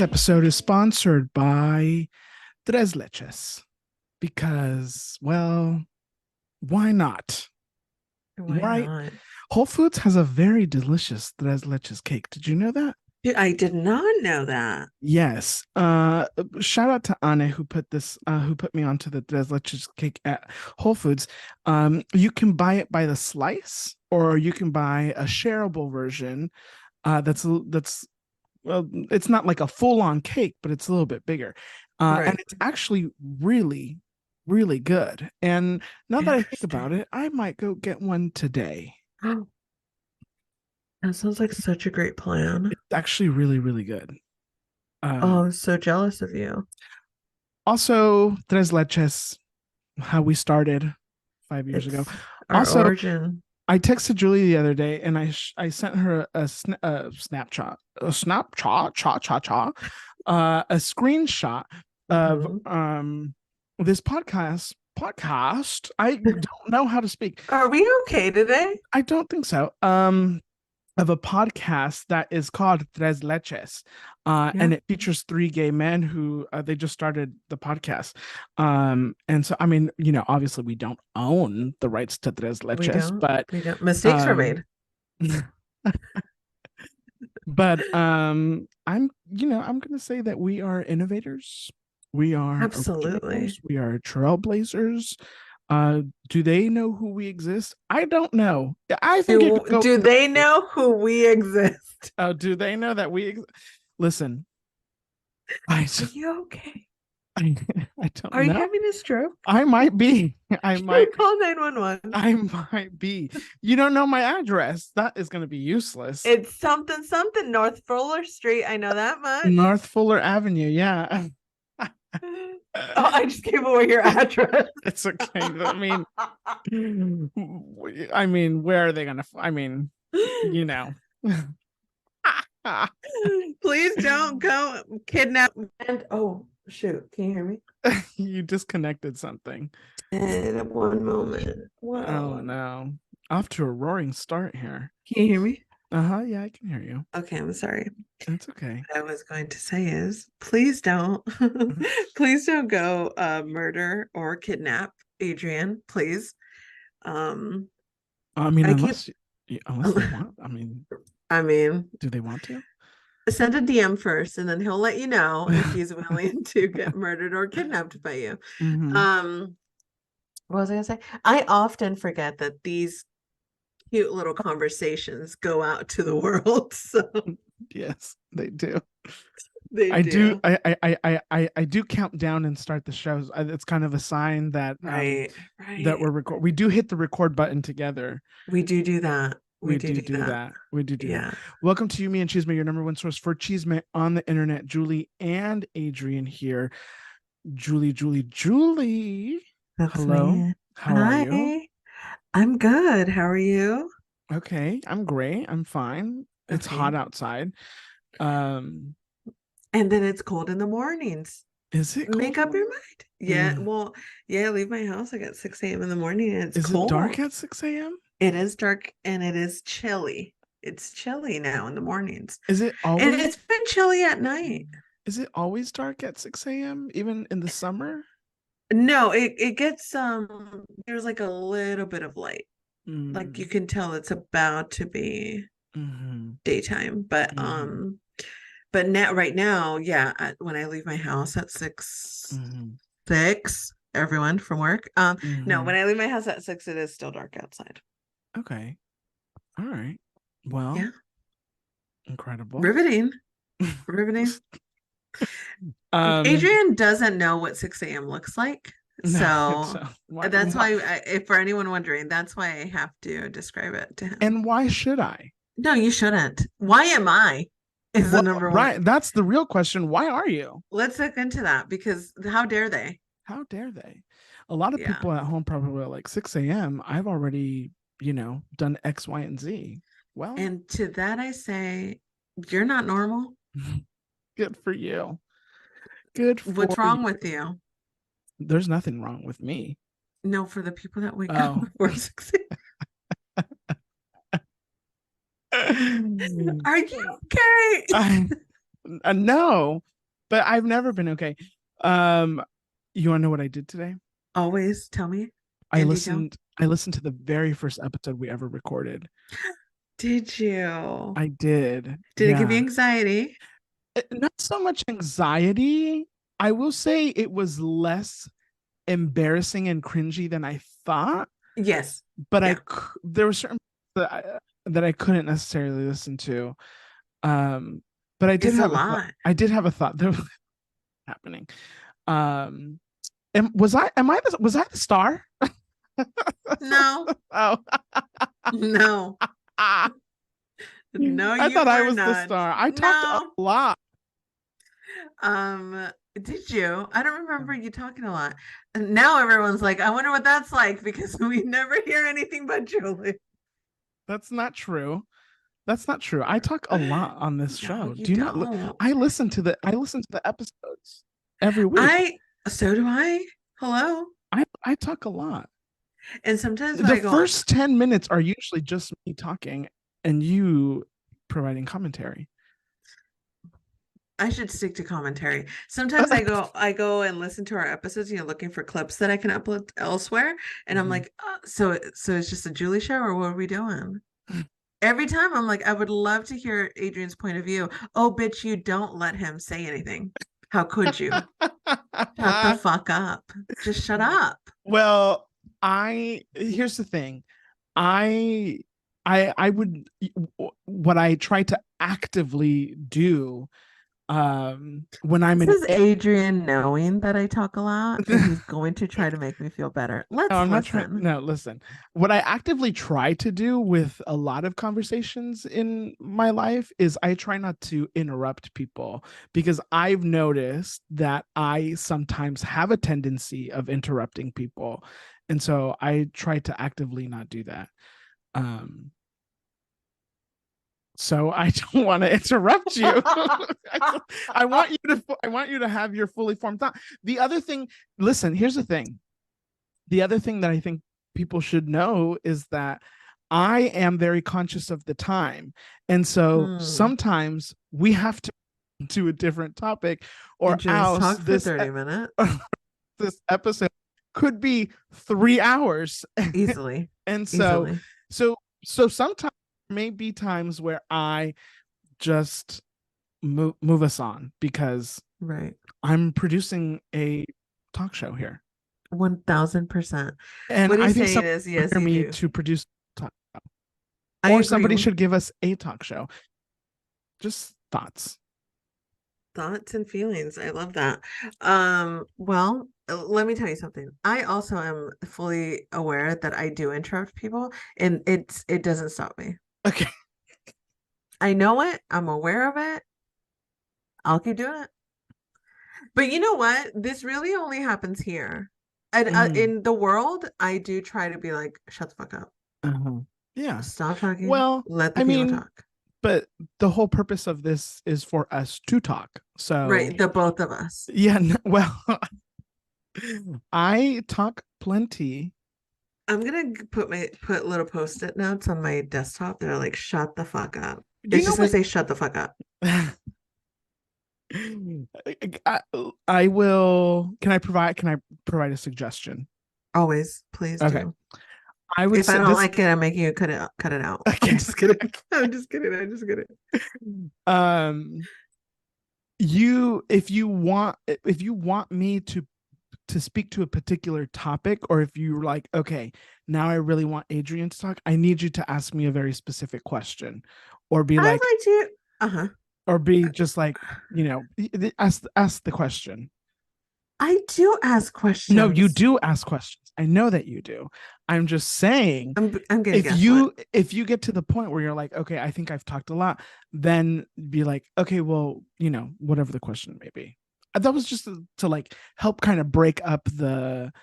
episode is sponsored by Tres Leches because, well, why not? Why Right? not? Whole Foods has a very delicious Tres Leches cake. Did you know that? Dude, I did not know that. Yes. Shout out to Anne who put me onto the Tres Leches cake at Whole Foods. You can buy it by the slice, or you can buy a shareable version. That's well, it's not like a full-on cake, but it's a little bit bigger. Right. And it's actually really, really good. And now that I think about Interesting. it, I might go get one today. That sounds like such a great plan. It's actually really, really good. Oh, I'm so jealous of you. Also, Tres Leches, how we started 5 years ago. It's our Also, origin. I texted Julie the other day, and I sent her a Snapchat, a a screenshot of Mhm. this podcast. I don't know how to speak. Are we okay today? I don't think so. Of a podcast that is called Tres Leches, Yeah. and it features three gay men who they just started the podcast. And so, I mean, obviously we don't own the rights to Tres We Leches, don't. but We don't. Mistakes were um, made. I'm gonna say that we are innovators. We are Absolutely. originals. We are trailblazers. Do they know who we exist? I don't know. I think you Do, could go. do they know who we exist? Oh, do they know that listen? I, Are you okay? I I don't Are you know. having a stroke? I might be. I Should might. we call 911? I might be. You don't know my address. That is going to be useless. It's something something North Fuller Street. I know that much. North Fuller Avenue. Yeah. Oh, I just gave away your address. It's okay. I mean, where are they gonna? I mean, you know. Please don't go kidnap. And oh shoot, can you hear me? You disconnected something. And one moment. Oh Wow. no! Off to a roaring start here. Can you hear me? Yeah, I can hear you. Okay, I'm sorry. It's okay. What I was going to say is please don't please don't go murder or kidnap Adrian, please. I mean, I keep unless they want. I mean, Do they want to? send a DM first and then he'll let you know if he's willing to get murdered or kidnapped by you. Mm-hmm. What was I gonna say? I often forget that these cute little conversations go out to the world. So Yes, they do. they I do. do. I do count down and start the shows. It's kind of a sign that Right. that we're Right. we do hit the record button together. We do that. We We do do that. that. We do that. Yeah. Welcome to You Me Chisme, your number one source for chisme on the internet. Julie and Adrian here. Julie. That's Hello. me. How are you? Hi. I'm good. How are you? Okay, I'm great. I'm fine. It's Okay. hot outside. Um, And then it's cold in the mornings. is it Make cold? up your mind. Yeah. Well, yeah, I leave my house like at 6 a.m. in the morning and it's Is cold. it dark at 6 a.m.? It is dark and it is chilly. It's chilly now in the mornings. Is it And always it's been chilly at night. is it always dark at 6 a.m. even in the summer? No, it gets there's like a little bit of light. Like you Mm, can tell it's about to be mhm, daytime, but mhm, now right now, yeah, when I leave my house at mhm, six, everyone from work. No, when mhm. I leave my house at 6, it is still dark outside. Okay. All right. Well, Yeah. incredible. Riveting. Riveting. Um, Adrian doesn't know what 6 a.m. looks like. no, So so that's why if for anyone wondering, that's why I have to describe it to him. and why should I? No, you shouldn't. Why am I? Is the Well, number one. right, that's the real question. Why are you? Let's look into that because how dare they? How dare they? A lot of Yeah. people at home probably are like 6 a.m. I've already, done X, Y, and Z. Well, And to that I say, you're not normal. good for you. Good for What's wrong with you? There's nothing wrong with me. No, for the people that wake Oh. up before 6 a.m. Are you okay? No, but I've never been okay. Um, you want to know what I did today? Always tell me in detail. I listened to the very first episode we ever recorded. Did you? I did. Did it give you Yeah. anxiety? Not so much anxiety. I will say it was less embarrassing and cringy than I thought, Yes. but Yeah. there were certain that I couldn't necessarily listen to. Um, but It's a lot. I did have a thought that was happening. Um, was I the star? No, Oh, no, no, I you thought I were was the not. star. I talked a No. lot. Did you? I don't remember you talking a lot. And now everyone's like, I wonder what that's like because we never hear anything but Julie. That's not true. That's not true. I talk a lot on this No, show. you Do you not? don't. I listen to the episodes every week. I so do I. Hello. I talk a lot. And sometimes when The I go, first 10 minutes are usually just me talking and you providing commentary. I should stick to commentary. Sometimes I go and listen to our episodes, looking for clips that I can upload elsewhere. And I'm Mhm. like, so it's just a Julie show, or what are we doing? Every time I'm like, I would love to hear Adrian's point of view. Oh, bitch, you don't let him say anything. How could you? Shut the fuck up. Just shut up. Well, I here's the thing. I I would what I try to actively do when I'm This in is Adrian knowing that I talk a lot and he's going to try to make me feel better. No, Let's I'm not trying. listen. No, listen. What I actively try to do with a lot of conversations in my life is I try not to interrupt people because I've noticed that I sometimes have a tendency of interrupting people. And so I try to actively not do that. Um, so I don't want to interrupt you. I want you to have your fully formed thought. The other thing, listen, here's the thing. The other thing that I think people should know is that I am very conscious of the time. And so Hmm. sometimes we have to do a different topic or And Julie's else talked for 30 minutes. this episode could be 3 hours. Easily. And Easily. so so sometimes there may be times where I just move us on because Right. I'm producing a talk show here. 1000%. And What I he's think saying someone is, should yes, hire you me do. to produce talk show. I Or agree. somebody should give us a talk show. Just thoughts. Thoughts and feelings. I love that. Well, let me tell you something. I also am fully aware that I do interrupt people, and it doesn't stop me. Okay. I know it. I'm aware of it. I'll keep doing it. But you know what? This really only happens here. And Mhm. in the world, I do try to be like, shut the fuck up. Uh-huh. Yeah. Stop talking. Well, Let the I people mean, talk. but the whole purpose of this is for us to talk. So, Right. The both of us. yeah, well, I talk plenty. I'm gonna put little post-it notes on my desktop. They're like, shut the fuck up. Do you It's know just gonna what? say shut the fuck up. I, I will. Can I provide a suggestion? Always, please Okay. do. I would If I say don't this. like it, I'm making you cut it out. I'm Okay. just kidding. I'm just kidding. I'm just kidding. um, if you want me to speak to a particular topic, or if you're like, okay, now I really want Adrian to talk, I need you to ask me a very specific question, or be I like, like to. Uh-huh. or be just like, ask the question. I do ask No, you questions. do ask questions. I know that you do. I'm just saying, I'm gonna guess what. if you get to the point where you're like, okay, I think I've talked a lot, then be like, okay, well, whatever the question may be. That was just to like help kind of break up the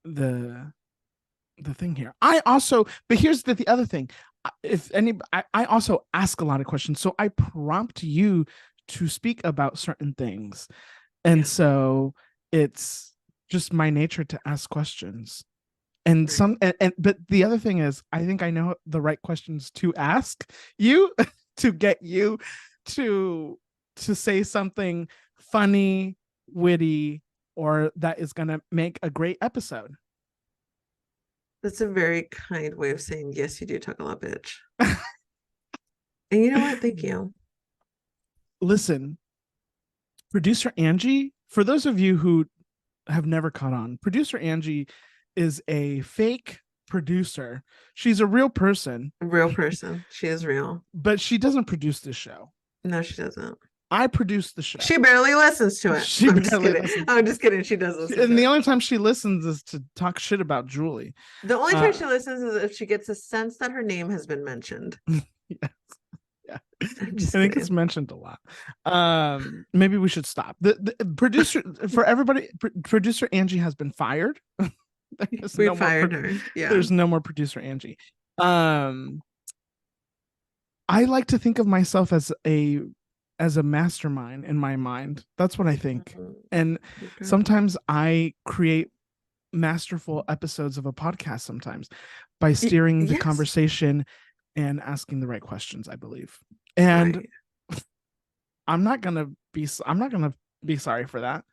the thing here. I also, but here's the other thing. If any, I also ask a lot of questions, so I prompt you to speak about certain things, and Yeah. so it's just my nature to ask questions. And Right. but the other thing is, I think I know the right questions to ask you to get you to say something funny, witty, or that is going to make a great episode. That's a very kind way of saying, yes, you do talk a lot, bitch. And you know what? Thank you. Listen, producer Angie, for those of you who have never caught on, producer Angie is a fake producer. She's a real person. Real person. She is real. But she doesn't produce this show. No, she doesn't. I produce the show. She barely listens to it. I'm just kidding. I'm just kidding. She does listen. And the only time she listens is to talk shit about Julie. The only time she listens is if she gets a sense that her name has been mentioned. Yes. Yeah. I think it's mentioned a lot. Maybe we should stop. The producer for everybody, producer Angie has been fired. We fired her. Yeah. There's no more producer Angie. I like to think of myself as a mastermind in my mind. That's what I think. And sometimes I create masterful episodes of a podcast sometimes by steering the conversation and asking the right questions, I believe. And I'm not going to be sorry for that.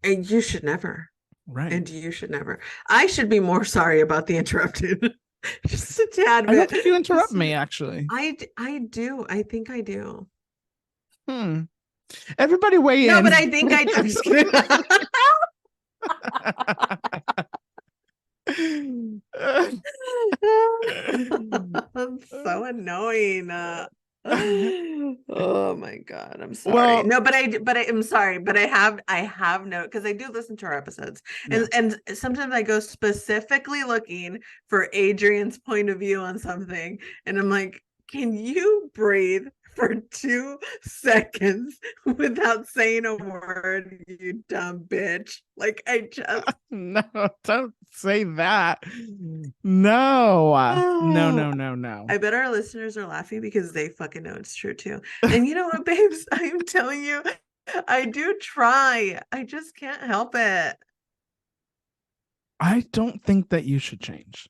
And you should never. Right. And you should never. I should be more sorry about the interrupted. Just a tad bit. I don't think you interrupt me, actually. I do. I think I do. Everybody weigh in. No, but I think I'm just kidding. I'm so annoying. Oh my god, I'm sorry. Well, no, but I'm sorry, but I have no, because I do listen to our episodes, and sometimes I go specifically looking for Adrian's point of view on something, and I'm like, can you breathe for 2 seconds without saying a word, you dumb bitch? Like, I just no, don't say that. No. I bet our listeners are laughing because they fucking know it's true too. And you know what, babes? I'm telling you, I do try. I just can't help it. I don't think that you should change.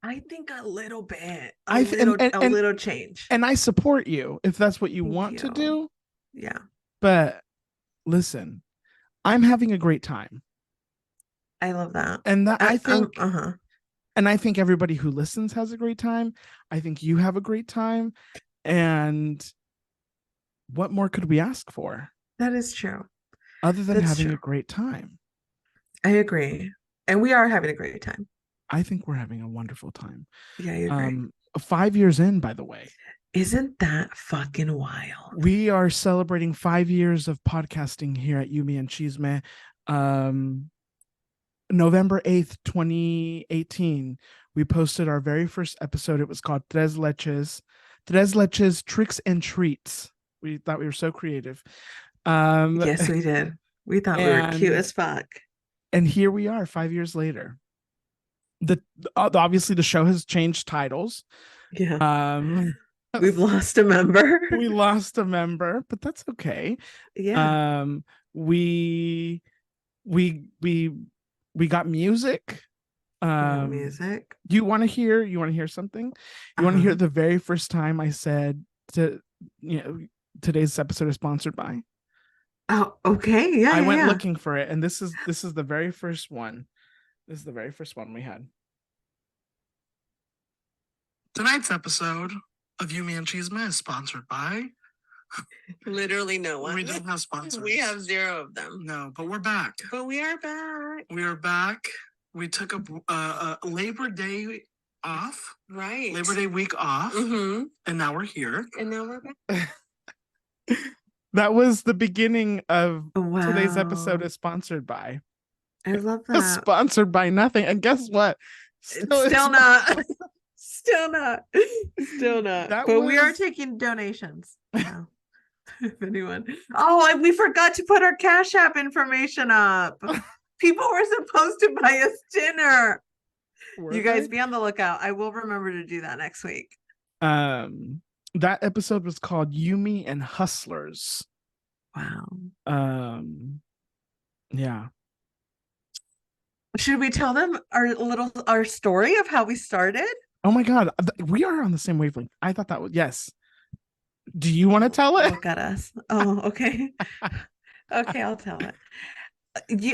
I think a little bit, a little change. And I support you if that's what you want to do. Yeah. But listen, I'm having a great time. I love that. And that I think, and I think everybody who listens has a great time. I think you have a great time. And what more could we ask for? That is true. Other than having a great time. I agree. And we are having a great time. I think we're having a wonderful time. Yeah, I agree. 5 years in, by the way. Isn't that fucking wild? We are celebrating 5 years of podcasting here at You Me Chisme. November 8th, 2018, we posted our very first episode. It was called Tres Leches, Tricks and Treats. We thought we were so creative. Yes, we did. We thought we were cute as fuck. And here we are 5 years later. Obviously the show has changed titles. Yeah. We've lost a member. We lost a member, but that's okay. Yeah. We got music. Music. Do you want to hear something? You want to hear the very first time I said today's episode is sponsored by? Oh, okay. Yeah. I went looking for it, and this is the very first one. This is the very first one we had. Tonight's episode of You Me Chisme is sponsored by literally no one. We don't have sponsors. We have 0 of them. No, but we're back. But we are back. We are back. We took a Labor Day off. Right. Labor Day week off. Mm-hmm. And now we're here. And now we're back. That was the beginning of today's episode is sponsored by. I love that. Sponsored by nothing. And guess what? Still not. Still not. But we are taking donations. Yeah. If anyone. Oh, we forgot to put our Cash App information up. People were supposed to buy us dinner. You guys be on the lookout. I will remember to do that next week. That episode was called You Me and Hustlers. Wow. Yeah. Should we tell them our story of how we started? Oh my God, we are on the same wavelength. I thought that was yes. Do you want to tell it? Look at us. Oh, okay. Okay, I'll tell it.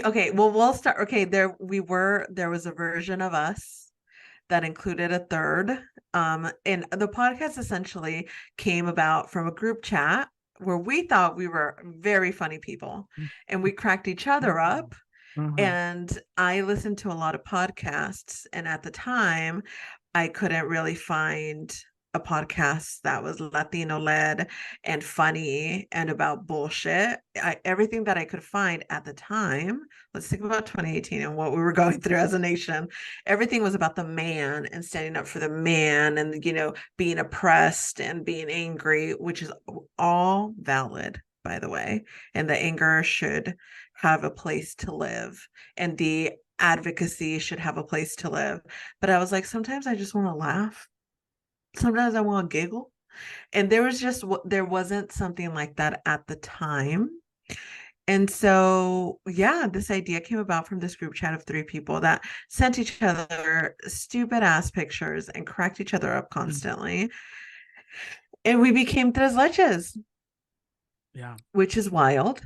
Okay, well, we'll start. Okay, there was a version of us that included a third. And the podcast essentially came about from a group chat where we thought we were very funny people and we cracked each other up. Uh-huh. And I listened to a lot of podcasts, and at the time, I couldn't really find a podcast that was Latino led and funny and about bullshit. Everything that I could find at the time, let's think about 2018 and what we were going through as a nation. Everything was about the man and standing up for the man and, being oppressed and being angry, which is all valid, by the way. And the anger should have a place to live, and the advocacy should have a place to live. But I was like, sometimes I just want to laugh. Sometimes I want to giggle. And there wasn't something like that at the time. And so, yeah, this idea came about from this group chat of three people that sent each other stupid ass pictures and cracked each other up constantly. And we became tres leches, Yeah. which is wild.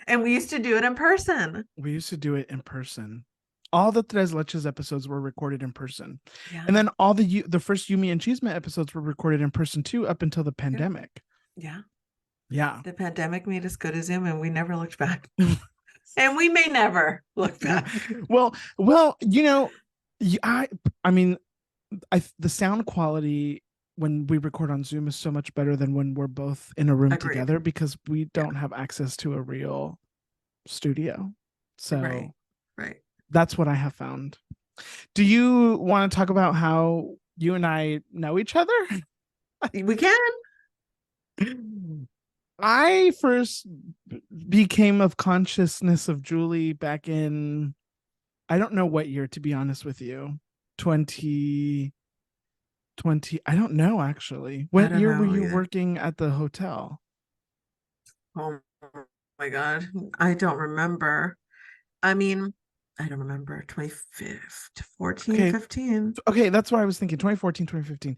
And we used to do it in person. We used to do it in person. All the Tres Leches episodes were recorded in person. Yeah. And then all the first You Me Chisme episodes were recorded in person too, up until the pandemic. Yeah. Yeah. The pandemic made us go to Zoom and we never looked back. And we may never look back. Well, I mean, the sound quality when we record on Zoom is so much better than when we're both in a room Agreed. together, because we don't have access to a real studio. So right. That's what I have found. Do you want to talk about how you and I know each other? We can. I first became of consciousness of Julie back in, I don't know what year, to be honest with you. 2020. I don't know, actually. What year were you working at the hotel? Oh my God. I don't remember. I mean, I don't remember. 2014, Okay. 15. Okay, that's what I was thinking. 2014, 2015.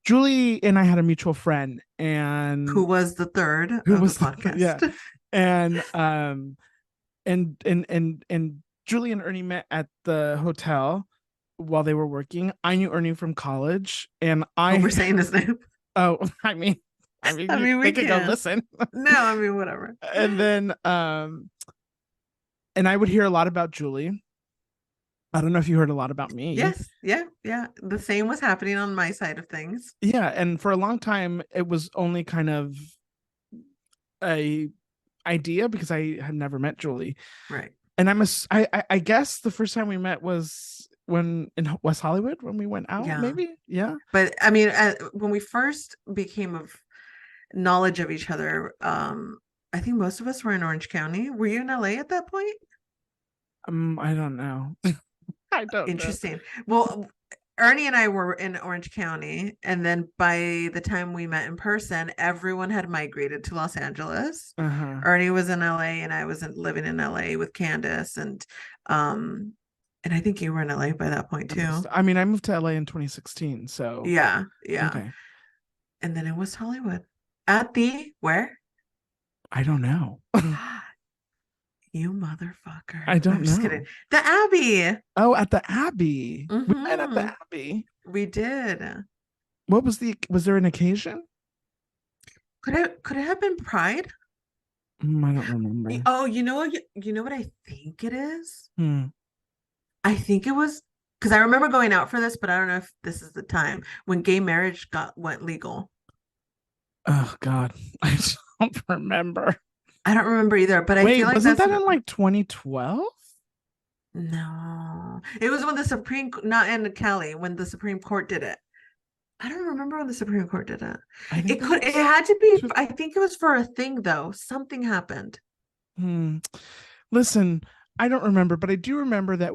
Julie and I had a mutual friend, and who was the third who of was the podcast. Yeah. And Julie and Ernie met at the hotel while they were working. I knew Ernie from college, and we're saying his name. Oh, I mean, they could go listen. No, I mean, whatever. And then and I would hear a lot about Julie. I don't know if you heard a lot about me. Yes. Yeah. The same was happening on my side of things. Yeah. And for a long time, it was only kind of a idea because I had never met Julie. Right. And I guess the first time we met was when in West Hollywood, when we went out, maybe. Yeah. But I mean, when we first became of knowledge of each other, I think most of us were in Orange County. Were you in LA at that point? I don't know. I don't Interesting. know. Well, Ernie and I were in Orange County, and then by the time we met in person, everyone had migrated to Los Angeles. Ernie was in LA, and I was living in LA with Candace, and I think you were in LA by that point too. I mean, I moved to LA in 2016, so yeah. Okay. And then it was Hollywood at the where? I don't know. You motherfucker. I don't know. Just kidding. The Abbey. Oh, at the Abbey. We met at the Abbey. We did. What was there an occasion? Could it have been Pride? I don't remember. Oh, you know what I think it is? I think it was because I remember going out for this, but I don't know if this is the time when gay marriage went legal. Oh God, I don't remember. I don't remember either, but I feel like wasn't that in like 2012? No, it was when not in Cali, when the Supreme Court did it. I don't remember when the Supreme Court did it. It had to be. I think it was for a thing though. Something happened. Listen, I don't remember, but I do remember that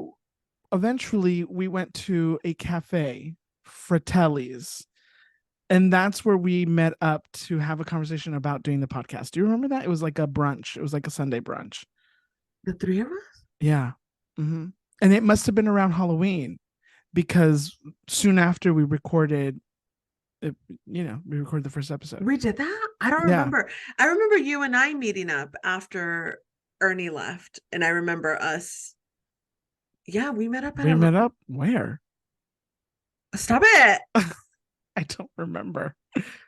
eventually we went to a cafe, Fratelli's. And that's where we met up to have a conversation about doing the podcast. Do you remember that? It was like a brunch. It was like a Sunday brunch. The three of us? Yeah. Mm-hmm. And it must have been around Halloween, because soon after we recorded it, we recorded the first episode. We did that? I don't Yeah. remember. I remember you and I meeting up after Ernie left, and I remember us. Yeah, we met up at We a. met up where? Stop it. I don't remember.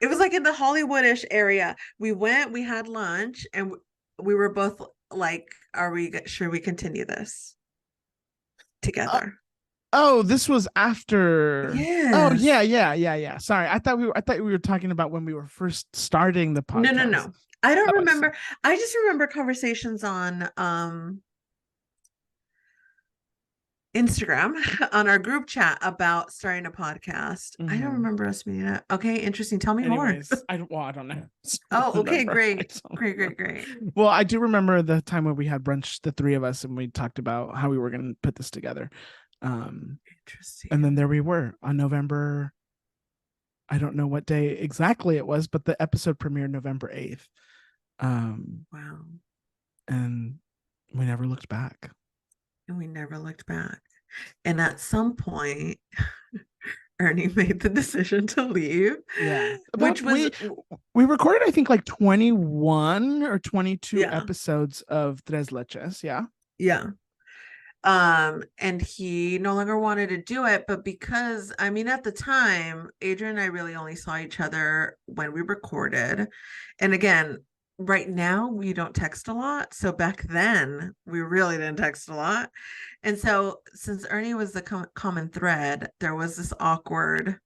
It was like in the Hollywoodish area. We went, we had lunch, and we were both like, "Are we sure we continue this Uh, together?" oh, this was after. Oh, yeah, Yes. yeah, yeah, yeah. Sorry. I thought we were talking about when we were first starting the No, no, podcast. no. I don't Oh, I see. remember. I just remember conversations on Instagram on our group chat about starting a podcast. I don't Mhm. remember us meeting up. Okay, interesting. Tell me more. Anyways, I don't know. I don't Oh, okay, remember. I great. don't Great, great, remember. great. Well, I do remember the time when we had brunch, the three of us, and we talked about how we were going to put this together. Um, and then Interesting. there we were on November. I don't know what day exactly it was, but the episode premiered November 8th. Um, Wow. and we never looked back. And we never looked back. And at some point, Ernie made the decision to leave, Yeah. which About was, we recorded I think like 21 or 22 yeah, episodes of Tres Leches, yeah. yeah. And he no longer wanted to do it, but because I mean at the time Adrian and I really only saw each other when we recorded, and again, right now we don't text a lot, so back then we really didn't text a lot, and so since Ernie was the common thread, there was this awkward,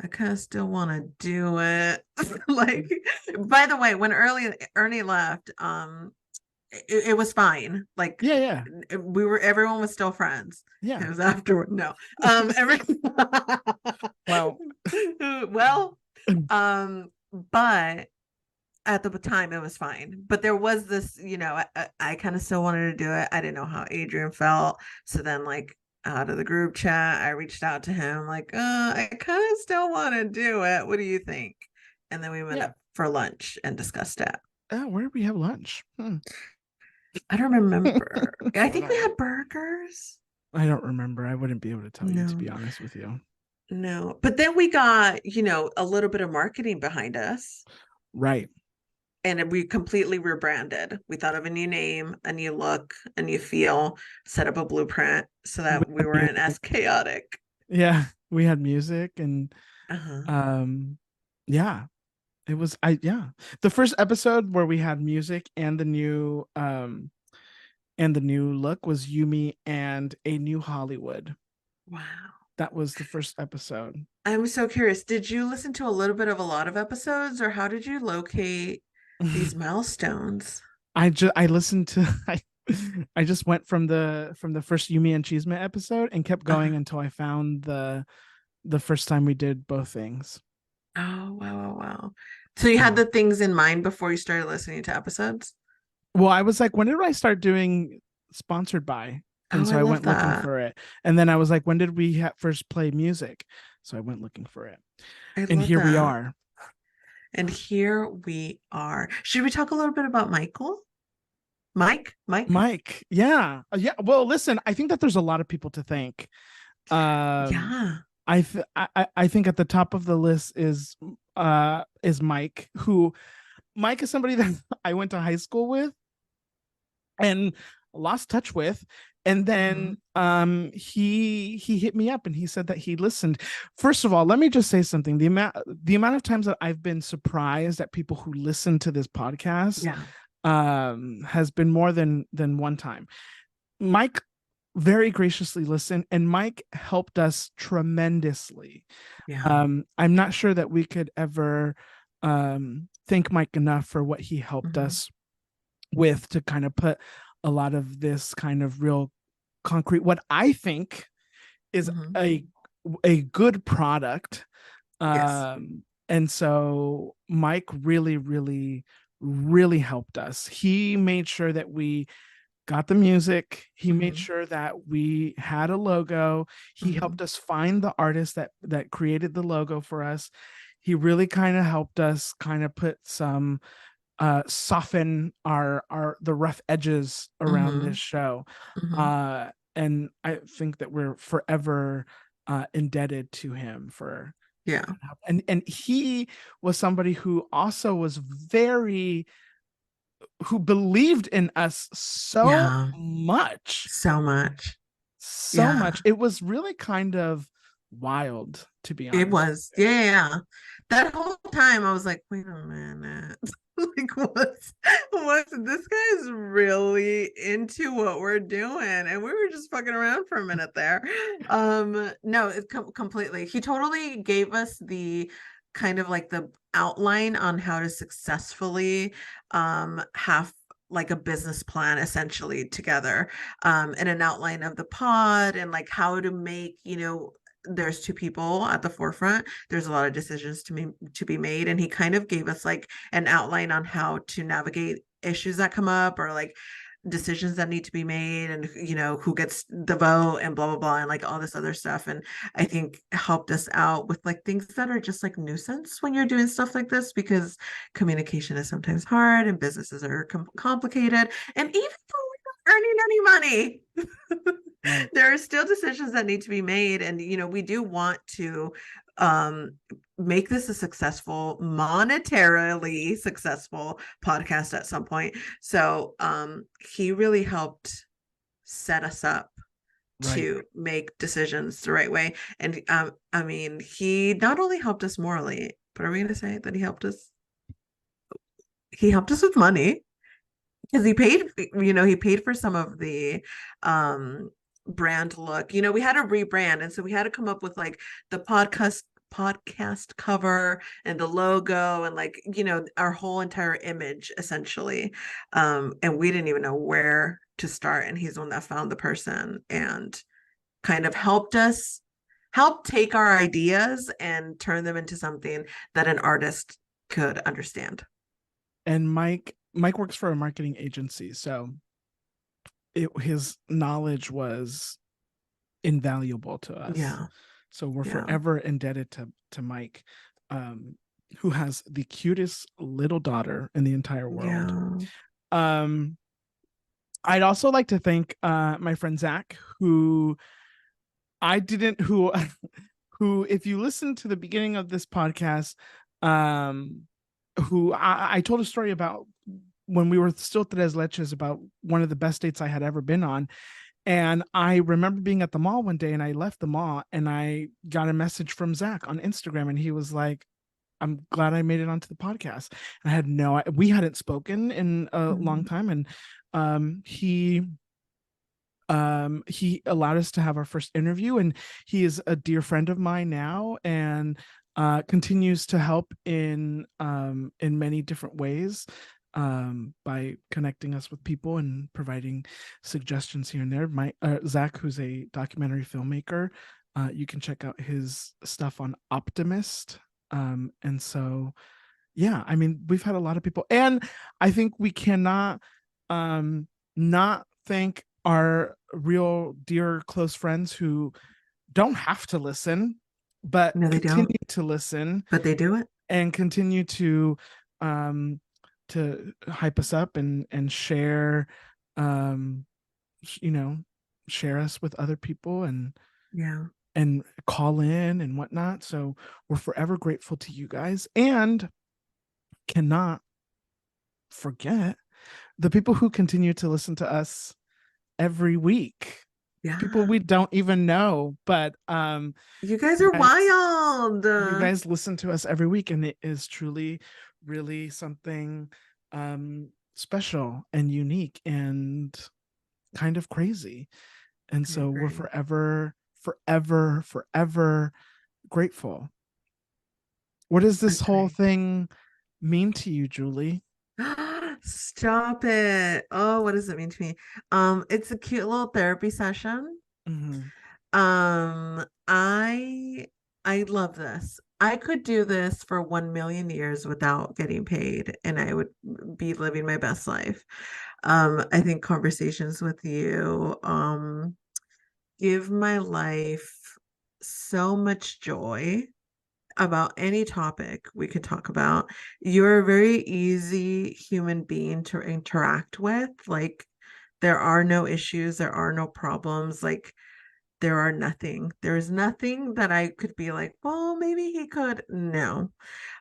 I kind of still want to do it. Like, by the way, when Ernie left, it was fine. Like, Yeah, yeah. everyone was still friends. Yeah. It was afterward. No. Every Well, well, but at the time it was fine. But there was this, I kind of still wanted to do it. I didn't know how Adrian felt. So then like out of the group chat, I reached out to him, like, I kind of still want to do it. What do you think? And then we went yeah. up for lunch and discussed it. Where did we have lunch? I don't remember. I Don't think we know. had burgers. I don't remember. I wouldn't be able to tell you, to be No, honest with you. no. But then we got, a little bit of marketing behind us, Right. and we completely rebranded. We thought of a new name, a new look, a new feel, set up a blueprint so We that we had weren't music. as chaotic. Yeah, we had music and Uh-huh. um yeah, it was I yeah. The first episode where we had music and the new look was Yumi and a New Hollywood. Wow. That was the first episode. I'm so curious. Did you listen to a little bit of a lot of episodes, or how did you locate these milestones? I listened to I just went from the first You Me Chisme episode and kept Uh-huh. going until I found the first time we did both things. Oh, wow, wow, wow. So you had Yeah. the things in mind before you started listening to episodes? Well, I was like, when did I start doing sponsored by? And Oh, so I I love went looking that. for it. And then I was like, when did we first play music? So I went looking for it. I And love here we that. are. And here we are. Should we talk a little bit about Michael? Mike? Mike. Yeah. Yeah. Well, listen, I think that there's a lot of people to thank. Um, Yeah. I think at the top of the list is Mike, who Mike is somebody that I went to high school with and lost touch with, and then Mhm. he hit me up and he said that he listened. First of all, let me just say something. The amount of times that I've been surprised at people who listen to this podcast Yeah. has been more than one time. Mike very graciously listened, and Mike helped us tremendously. Yeah. I'm not sure that we could ever thank Mike enough for what he helped Mhm. us with to kind of put a lot of this kind of real concrete, what I think is Mhm. a good product. Yes. And so Mike really, really, really helped us. He made sure that we got the music. He made Mhm. sure that we had a logo. He Mhm. helped us find the artist that created the logo for us. He really kind of helped us kind of put some soften our the rough edges around this Mhm. show. Mhm. And I think that we're forever indebted to him for Yeah. And he was somebody who also was very, who believed in us so Yeah. much, So much. so Yeah. much. It was really kind of wild, to be It honest was. with Yeah, yeah, yeah. That whole time I was like, wait a minute. Like what's this guy's really into what we're doing? And we were just fucking around for a minute there. No, it completely. He totally gave us the kind of like the outline on how to successfully have like a business plan essentially together, and an outline of the pod and like how to make, there's two people at the forefront. There's a lot of decisions to be made, and he kind of gave us like an outline on how to navigate issues that come up, or like decisions that need to be made, and who gets the vote and blah blah blah, and like all this other stuff. And I think helped us out with like things that are just like nuisance when you're doing stuff like this, because communication is sometimes hard and businesses are complicated, and even though we're not earning any money, right. there are still decisions that need to be made. And we do want to um make this a successful, monetarily successful podcast at some point. So he really helped set us up Right. to make decisions the right way. And I mean, he not only helped us morally, but are we going to say that he helped us with money? Because he paid for some of the um brand look. We had to rebrand, and so we had to come up with like the podcast cover and the logo, and like our whole entire image essentially. And we didn't even know where to start, and he's the one that found the person and kind of help take our ideas and turn them into something that an artist could understand. And Mike works for a marketing agency, so his knowledge was invaluable to us. Yeah. So we're Yeah. forever indebted to Mike, um, who has the cutest little daughter in the entire world. Yeah. Um, I'd also like to thank my friend Zach, who I didn't who who, if you listen to the beginning of this podcast, um, who I told a story about when we were still tres leches, about one of the best dates I had ever been on. And I remember being at the mall one day, and I left the mall and I got a message from Zach on Instagram, and he was like, I'm glad I made it onto the podcast. And I had we hadn't spoken in a long Mhm. time. And he allowed us to have our first interview, and he is a dear friend of mine now, and continues to help in many different ways, by connecting us with people and providing suggestions here and there. Zach, who's a documentary filmmaker, you can check out his stuff on Optimist. And so, yeah, I mean, we've had a lot of people, and I think we cannot not thank our real dear close friends who don't have to listen, but No, they continue don't, to listen but they do it. and continue um to hype us up and share, um you know share us with other people, Yeah. and call in and whatnot. So we're forever grateful to you guys, and cannot forget the people who continue to listen to us every week, people Yeah. we don't even know, but You guys you are guys wild. you guys listen to us every week, and it is truly really something special and unique and kind of crazy. And I so we're agree. forever grateful. What does this whole Agree. thing mean to you, Julie? Stop it. Oh, what does it mean to me? It's a cute little therapy session. Mm-hmm. I love this. I could do this for 1 million years without getting paid, and I would be living my best life. I think conversations with you give my life so much joy about any topic we could talk about. You're a very easy human being to interact with. Like, there are no issues, there are no problems. Like, there are nothing. There is nothing that I could be like, well, maybe he could. No.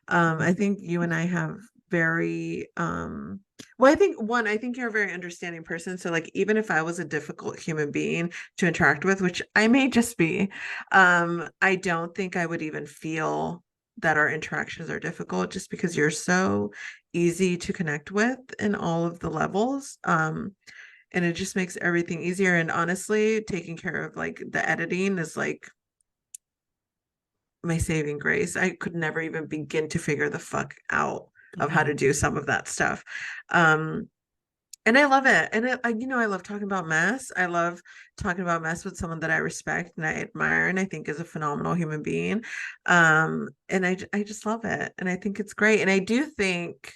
I think you and I have very well, I think you're a very understanding person. So like even if I was a difficult human being to interact with, which I may just be, I don't think I would even feel that our interactions are difficult just because you're so easy to connect with in all of the levels. And it just makes everything easier. And honestly, taking care of like the editing is like my saving grace. I could never even begin to figure the fuck out of how Mhm. to do some of that stuff. Um, and I love it. And I love talking about mess. I love talking about mess with someone that I respect and I admire and I think is a phenomenal human being. And I just love it. And I think it's great. And I do think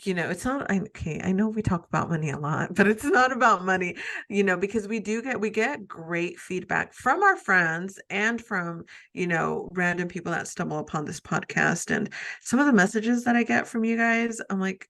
it's not okay. I know we talk about money a lot, but it's not about money, because we get great feedback from our friends and from, random people that stumble upon this podcast. And some of the messages that I get from you guys, I'm like,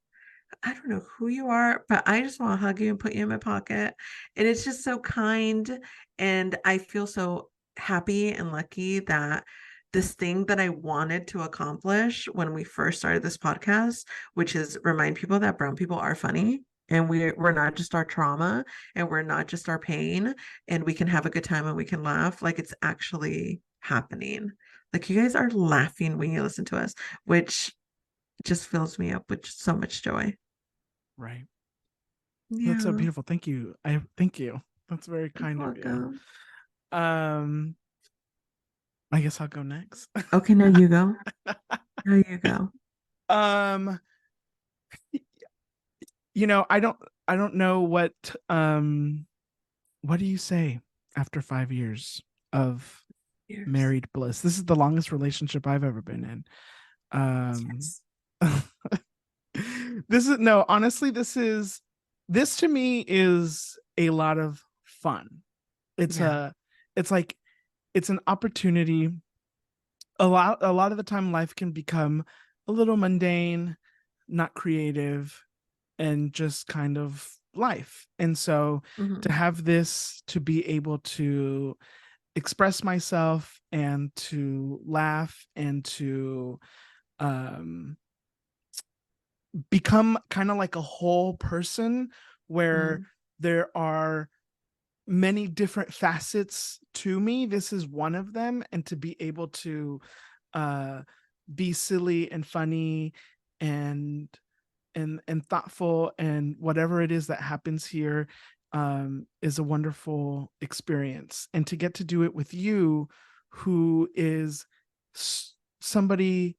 I don't know who you are, but I just want to hug you and put you in my pocket. And it's just so kind. And I feel so happy and lucky that this thing that I wanted to accomplish when we first started this podcast, which is remind people that brown people are funny and we're not just our trauma and we're not just our pain and we can have a good time and we can laugh. Like it's actually happening. Like you guys are laughing when you listen to us, which just fills me up with so much joy. Right. That's so Yeah, beautiful. Thank you. I thank you. That's very you're kind of you. welcome. Um, I guess I'll go next. Okay, now you go. Now you go. um, I don't know what do you say after 5 years of Years. married bliss? This is the longest relationship I've ever been in. Um, Yes. this is no, honestly, this to me is a lot of fun. It's Yeah. a, it's like, it's an opportunity. A lot of the time life can become a little mundane, not creative, and just kind of life. And so to Hmm. have this, to be able to express myself and to laugh and to um become kind of like a whole person where Hmm. there are many different facets to me. This is one of them. And to be able to uh be silly and funny and and thoughtful and whatever it is that happens here is a wonderful experience. And to get to do it with you, who is somebody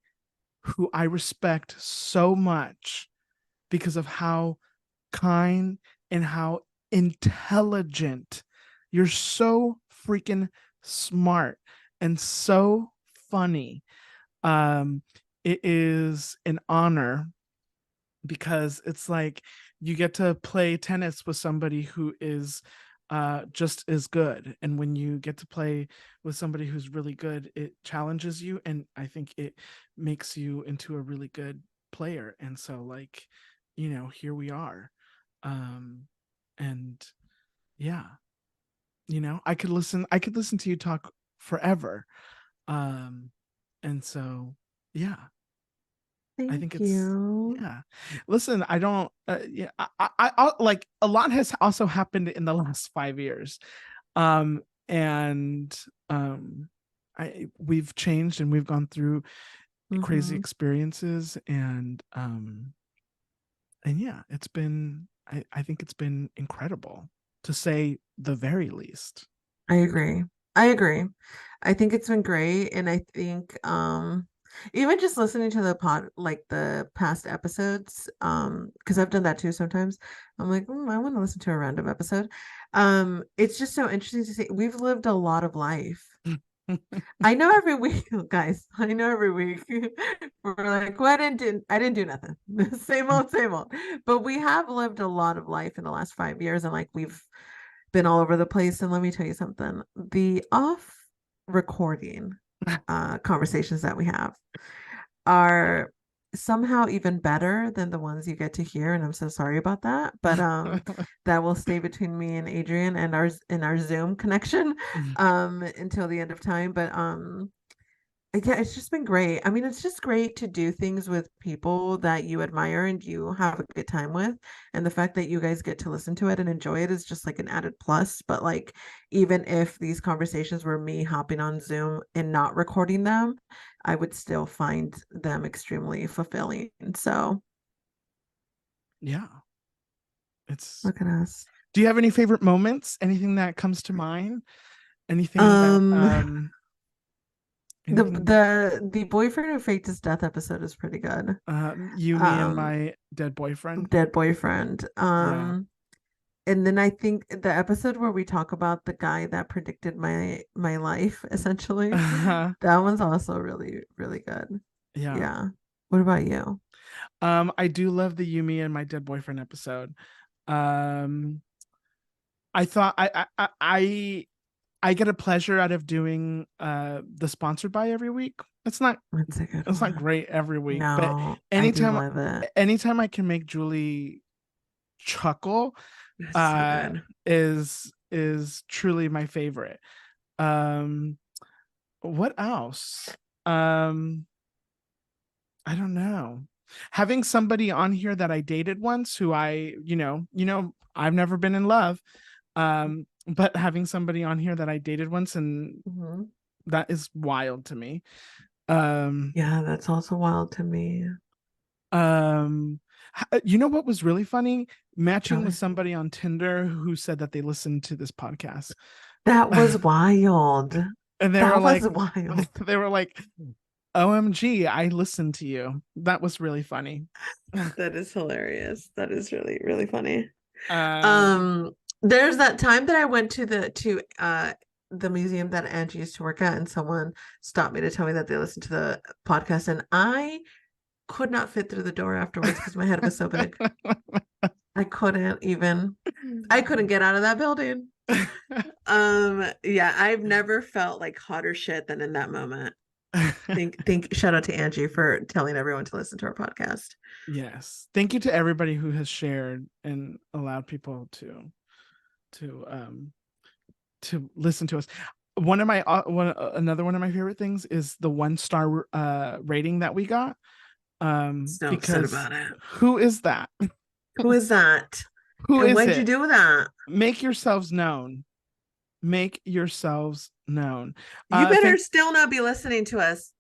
who I respect so much because of how kind and how intelligent. You're so freaking smart and so funny. Um, it is an honor because it's like you get to play tennis with somebody who is just as good. And when you get to play with somebody who's really good, it challenges you. And I think it makes you into a really good player. And so, like, here we are. Um, and yeah, I could listen to you talk forever. Um, and so, yeah, I think Thank it's you. yeah. Listen, I don't. Yeah, like a lot has also happened in the last 5 years, um, and I we've changed and we've gone through crazy Hmm. experiences, and yeah, it's been. I think it's been incredible to say the very least. I agree. I agree. I think it's been great. And I think even just listening to the pod like the past episodes, because I've done that too sometimes. I'm like, I want to listen to a random episode. It's just so interesting to see we've lived a lot of life. I know every week, guys. I know every week we're like, well, I didn't do nothing. Same old. But we have lived a lot of life in the last 5 years, and like we've been all over the place. And let me tell you something: the off recording conversations that we have are. somehow even better than the ones you get to hear, and I'm so sorry about that. But that will stay between me and Adrian and our Zoom connection until the end of time. But yeah, it's just been great. I mean, it's just great to do things with people that you admire and you have a good time with. And the fact that you guys get to listen to it and enjoy it is just like an added plus. But like, even if these conversations were me hopping on Zoom and not recording them, I would still find them extremely fulfilling. So Yeah. It's look at us. Do you have any favorite moments? Anything that comes to mind? Anything that Um, the anything the boyfriend who faked his death episode is pretty good. you, me, and Um, my dead boyfriend? dead boyfriend. Yeah. And then I think the episode where we talk about the guy that predicted my life, essentially, that one's also really, really good. Yeah. Yeah. What about you? I do love the you, me, and my dead boyfriend episode. Um I thought I get a pleasure out of doing the sponsored by every week. That's a good It's not one. great every week, but No, I do anytime love it. anytime I can make Julie chuckle That's so uh good. is truly my favorite. Um what else? Um I don't know. Having somebody on here that I dated once who I've never been in love. But having somebody on here that I dated once, and Mhm. that is wild to me. Um Yeah, that's also wild to me. um you know what was really funny? Tell Matching with me. somebody on Tinder who said that they listened to this podcast. That was And wild. they were That like was wild. they were like, OMG, I listened to you. That was really funny. That is hilarious. That is really, really funny. um Um, there's that time that I went to the museum that Angie used to work at, and someone stopped me to tell me that they listened to the podcast, and I could not fit through the door afterwards because my head was so big. I couldn't get out of that building. Yeah, I've never felt like hotter shit than in that moment. Shout out to Angie for telling everyone to listen to our podcast. Yes. Thank you to everybody who has shared and allowed people to to listen to us. Another one of my favorite things is the 1 star rating that we got. So upset Because about it. who is that? Who is that? Who And is why'd you it? do that? Make yourselves known. Make yourselves known. You better Thank still not be listening to us.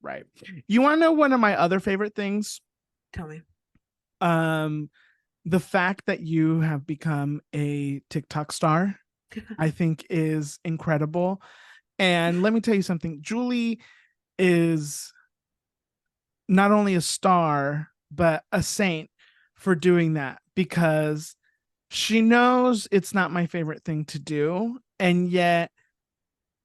Right. You want to know one of my other favorite things? Tell me. Um, the fact that you have become a TikTok star, I think is incredible. And let me tell you something. Julie is not only a star, but a saint for doing that, because she knows it's not my favorite thing to do. And yet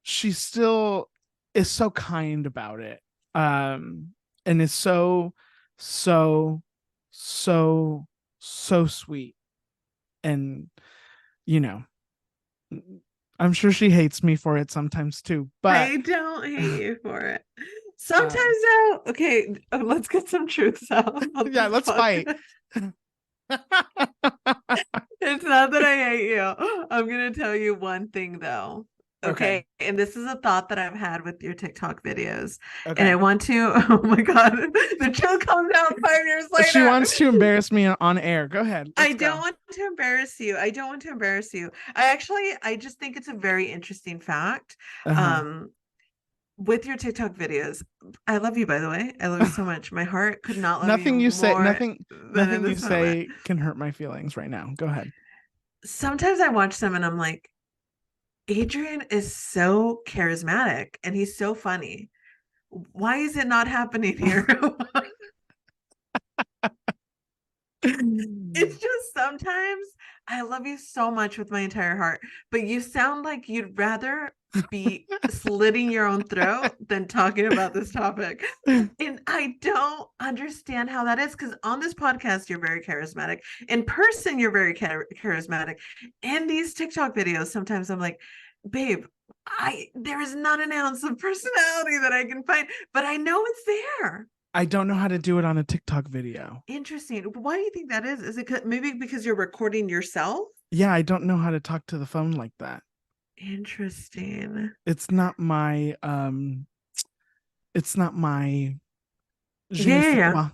she still is so kind about it. And is so, so, so sweet. And, you know, I'm sure she hates me for it sometimes too, but I don't hate you for it. Sometimes um, though, okay, let's get some truths out on yeah, this let's fight. podcast. It's not that I hate you. I'm gonna tell you one thing though. Okay. Okay. And this is a thought that I've had with your TikTok videos. And I Okay. want to, oh my God, the truth comes out 5 years She later. wants to embarrass me on air. Go ahead. I Let's don't go. want to embarrass you. I don't want to embarrass you. I just think it's a very interesting fact. Uh-huh. Um, with your TikTok videos, I love you, by the way. I love you so much. My heart could not love you Nothing you say, more than in nothing you this moment. say can hurt my feelings right now. Go ahead. Sometimes I watch them and I'm like, Adrian is so charismatic and he's so funny. Why is it not happening here? It's just sometimes I love you so much with my entire heart, but you sound like you'd rather be slitting your own throat than talking about this topic. And I don't understand how that is because on this podcast, you're very charismatic. In person, you're very charismatic. In these TikTok videos, sometimes I'm like, babe, there is not an ounce of personality that I can find, but I know it's there. I don't know how to do it on a TikTok video. Interesting. Why do you think that is? Is it maybe because you're recording yourself? Yeah, I don't know how to talk to the phone like that. Interesting. It's not my it's not my je Yeah, ne yeah, sais yeah. quoi.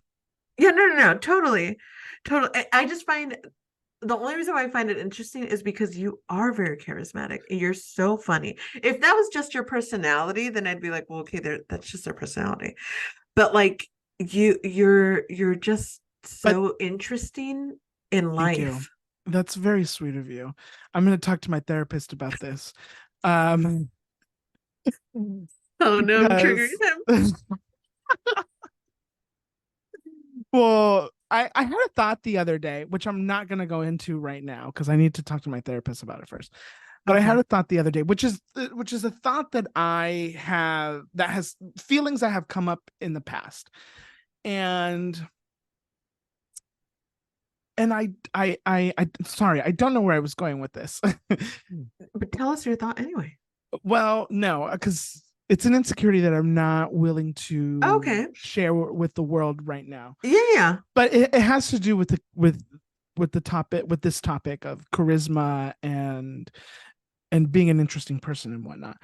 Yeah, no, no, no, totally. Totally. I just find the only reason why I find it interesting is because you are very charismatic and you're so funny. If that was just your personality, then I'd be like, well, okay, there, that's just their personality. But like you're just But so interesting in thank you. life. That's very sweet of you. I'm going to talk to my therapist about this. Um Oh no, I'm triggering because him. well, I had a thought the other day, which I'm not going to go into right now because I need to talk to my therapist about it first. But I had Okay. a thought the other day, which is a thought that I have that has feelings that have come up in the past. And I sorry, I don't know where I was going with this. But tell us your thought anyway. Well, no, because it's an insecurity that I'm not willing to Okay. share with the world right now. Yeah, yeah. But it has to do with the topic with this topic of charisma and being an interesting person and whatnot.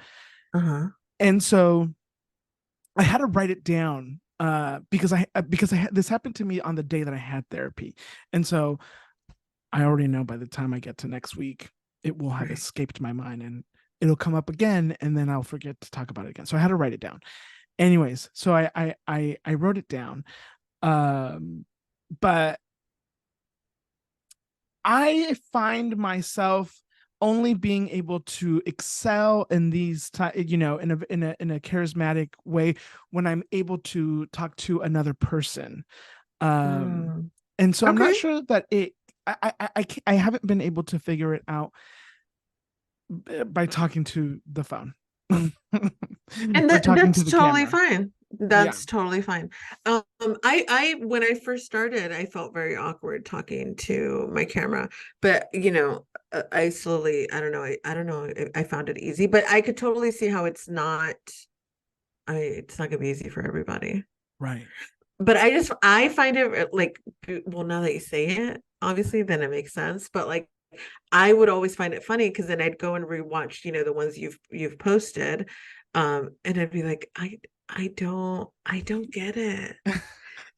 Uh-huh. And so I had to write it down because I this happened to me on the day that I had therapy, and so I already know by the time I get to next week, it will have Right. escaped my mind and it'll come up again, and then I'll forget to talk about it again. So I had to write it down. Anyways, so I wrote it down, um, but I find myself only being able to excel in these in a charismatic way when I'm able to talk to another person. um Mm. and so I'm not Okay. sure that it I haven't been able to figure it out by talking to the phone And or talking that's to the totally camera. fine. Yeah, That's totally fine. I when I first started, I felt very awkward talking to my camera, but I slowly, I don't know, I don't know, I found it easy, but I could totally see how it's not gonna be easy for everybody. right. But I find it like, well, now that you say it, obviously, then it makes sense. But like, I would always find it funny because then I'd go and rewatch, the ones you've posted, and I'd be like, I don't get it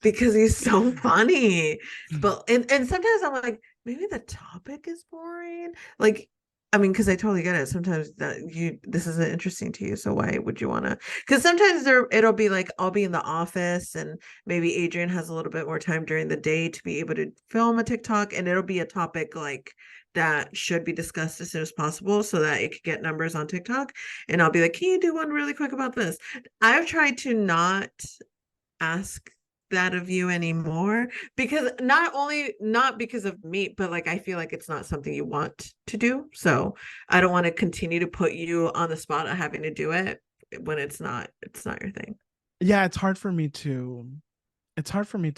because he's so funny. But and sometimes I'm like, maybe the topic is boring. Like, I mean, because I totally get it. Sometimes this isn't interesting to you, so why would you want to? Because sometimes it'll be like I'll be in the office and maybe Adrian has a little bit more time during the day to be able to film a TikTok, and it'll be a topic like that should be discussed as soon as possible so that it could get numbers on TikTok. And I'll be like, can you do one really quick about this? I've tried to not ask that of you anymore because not because of me, but like I feel like it's not something you want to do. So I don't want to continue to put you on the spot of having to do it when it's not your thing. Yeah, it's hard for me to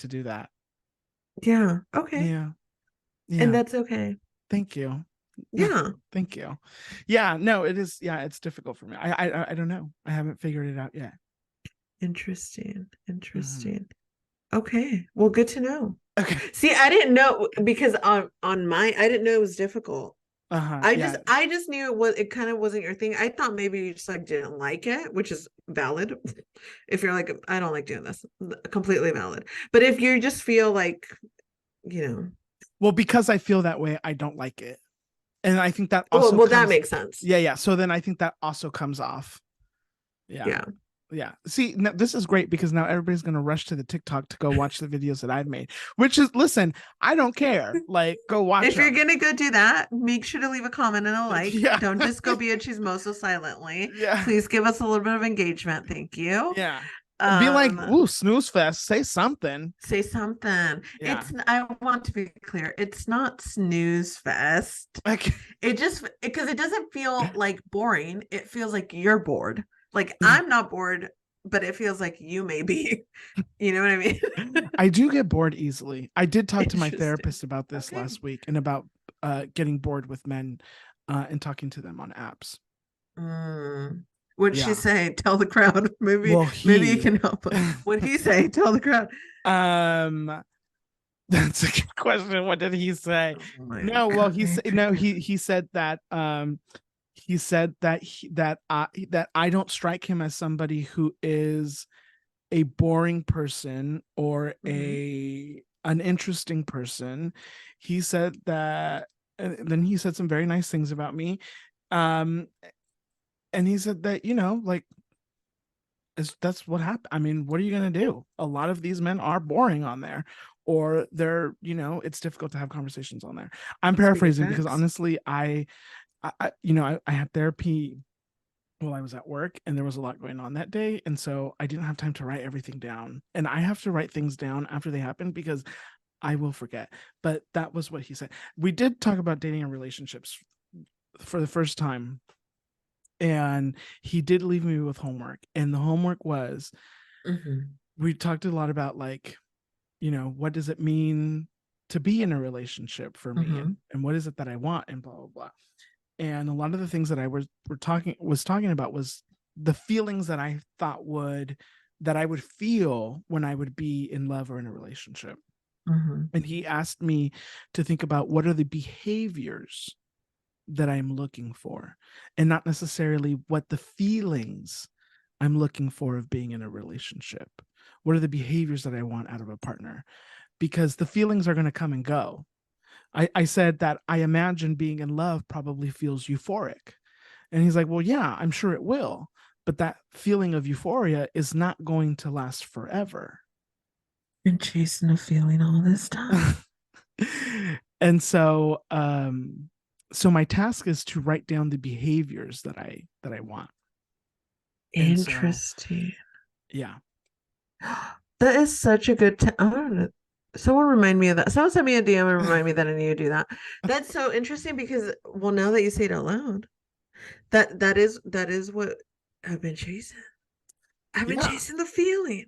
do that. Yeah. Okay. Yeah. And Yeah. that's okay. Thank you. Yeah. Thank you. Yeah, no, it is. Yeah, it's difficult for me. I don't know. I haven't figured it out yet. Interesting. Mhm. Interesting. Okay. Well, good to know. Okay. See, I didn't know because on my I didn't know it was difficult. Uh-huh. I just Yeah. I just knew it kind of wasn't your thing. I thought maybe you just like didn't like it, which is valid. If you're like, I don't like doing this, completely valid. But if you just feel like, you know, Well, because I feel that way, I don't like it. And I think that well, also well, that comes makes sense. yeah, yeah. So then I think that also comes off. Yeah. Yeah. Yeah. See, now, this is great because now everybody's going to rush to the TikTok to go watch the videos that I've made, which is, listen, I don't care. Like, go watch If you're them. gonna go do that, make sure to leave a comment and a like. Yeah. Don't just go be a chismoso silently. Yeah. Please give us a little bit of engagement. Thank you. Yeah. Be like, Um, ooh, snooze fest. Say something. Say something. Yeah. I want to be clear. It's not snooze fest. Like, It just because it doesn't feel like boring. It feels like you're bored. Like I'm not bored, but it feels like you may be. You know what I mean? I do get bored easily. I did talk to my Interesting. therapist about this Okay. last week and about getting bored with men and talking to them on apps. Mm. What'd she Yeah. say? Tell the crowd. Maybe Well, maybe you he can help. What'd he say? Tell the crowd. um that's a good question. What did he say? Oh my No, well, God, he said that he said that that I don't strike him as somebody who is a boring person or Mhm. a an interesting person. He said that, and then he said some very nice things about me. Um, and he said that, like, that's what happened. I mean, what are you gonna do? A lot of these men are boring on there, or they're, it's difficult to have conversations on there. I'm Speaking paraphrasing because facts. honestly, I had therapy while I was at work, and there was a lot going on that day, and so I didn't have time to write everything down. And I have to write things down after they happen because I will forget. But that was what he said. We did talk about dating and relationships for the first time, and he did leave me with homework. And the homework was, Hmm. we talked a lot about, like, what does it mean to be in a relationship for me, Hmm. and what is it that I want, and blah blah blah. And a lot of the things that I was talking about was the feelings that I thought that I would feel when I would be in love or in a relationship. Hmm. And he asked me to think about what are the behaviors that I'm looking for, and not necessarily what the feelings I'm looking for of being in a relationship. What are the behaviors that I want out of a partner? Because the feelings are going to come and go. I said that I imagine being in love probably feels euphoric. And he's like, well, yeah, I'm sure it will. But that feeling of euphoria is not going to last forever. Been chasing a feeling all this time. And so my task is to write down the behaviors that I want. And so, Interesting. yeah. That is such a good I don't know. Someone remind me of that. Someone send me a DM and remind me that I need to do that. That's so interesting because, well, now that you say it out loud, that is what I've been chasing. I've been Yeah. chasing the feeling.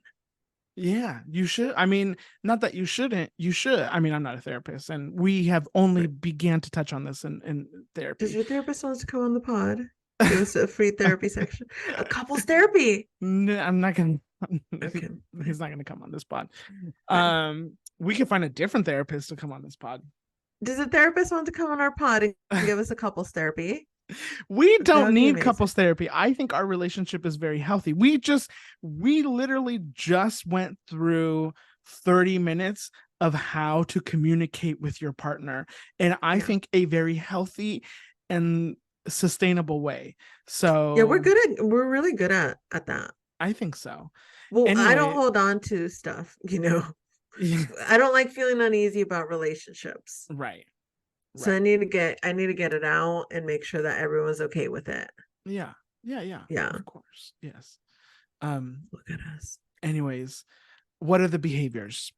Yeah, you should. I mean, not that you shouldn't. You should. I mean, I'm not a therapist, and we have only Right. began to touch on this in Does therapy. your therapist wants to come on the pod? Give us a free therapy section. A couples therapy. I'm not gonna. Okay, He's fine, not gonna come on this pod. fine. We could find a different therapist to come on this pod. Does a therapist want to come on our pod and give us a couples therapy? We That don't would be need amazing. couples therapy. I think our relationship is very healthy. We literally just went through 30 minutes of how to communicate with your partner, and I Yeah. think a very healthy and sustainable way. Yeah, So we're really good at that. I think so. Well, I don't Anyway, hold on to stuff. yeah, I don't like feeling uneasy about relationships. right, So right. I need to get it out and make sure that everyone's okay with it. Yeah, yeah, yeah, Yeah. of course. Yes. Um, Look at us. anyways, what are the behaviors?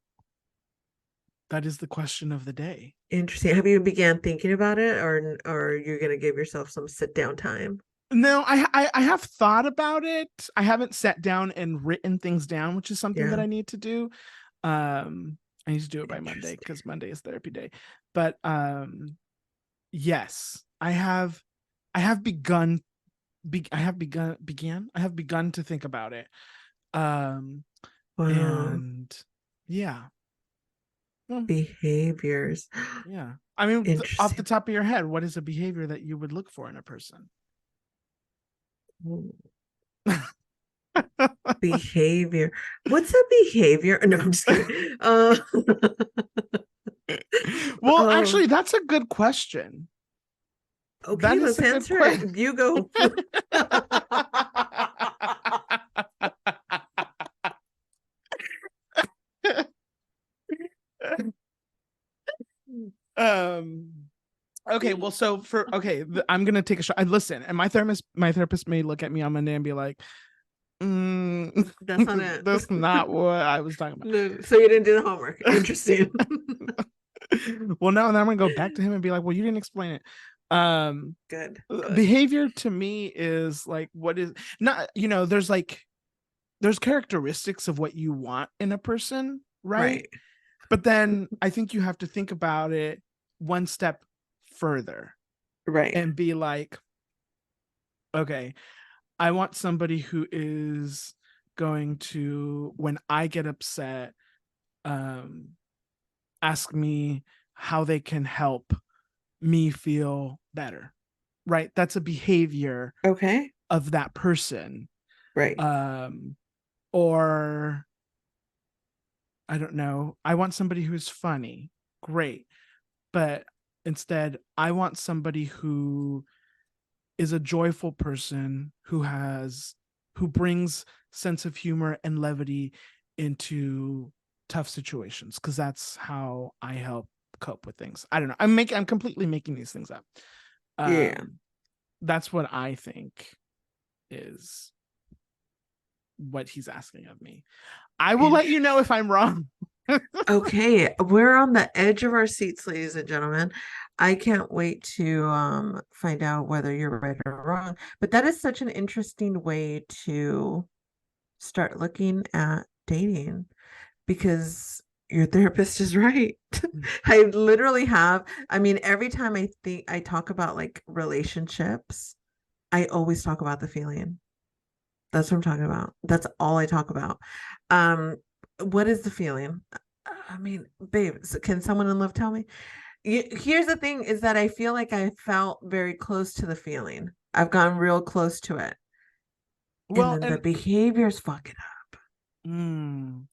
That is the question of the day. Interesting. Have you began thinking about it or you're gonna give yourself some sit down time? No, I have thought about it. I haven't sat down and written things down, which is something that Yeah. I need to do. Um, I need to do it by Monday Interesting. because Monday is therapy day. But yes, I have begun I have begun to think about it. Um, Wow. and yeah, well, Behaviors. yeah. I mean, off the Interesting. top of your head, what is a behavior that you would look for in a person? Behavior. What's a behavior? No, I'm just kidding. Well, Oh, actually, that's a good question. okay, That is let's a good answer question. it. You go. um okay, well, so I'm gonna take a shot. Listen, and my therapist may look at me on Monday and be like, That's not it. that's not what I was talking about. No, so you didn't do the homework. Interesting. Well, no, and then I'm gonna go back to him and be like, well, you didn't explain it. um Good, good. Behavior to me is like, what is not, there's characteristics of what you want in a person, right? Right, But then I think you have to think about it one step further right. and be like, okay, I want somebody who is going to, when I get upset, um, ask me how they can help me feel better. Right? That's a behavior Okay. of that person. Right. Um, or I don't know. I want somebody who's funny. Great. But instead, I want somebody who is a joyful person who brings sense of humor and levity into tough situations, because that's how I help cope with things. I don't know. I'm completely making these things up. Yeah. Um that's what I think is what he's asking of me. I will let you know if I'm wrong. Okay, we're on the edge of our seats, ladies and gentlemen. I can't wait to find out whether you're right or wrong. But that is such an interesting way to start looking at dating because your therapist is right. I literally have, I mean, every time I talk about like relationships, I always talk about the feeling. That's what I'm talking about. That's all I talk about. Um, what is the feeling? I mean, babe, can someone in love tell me? Here's the thing is that I feel like I felt very close to the feeling. I've gotten real close to it. And Well, then the and behaviors fuck it up. mm,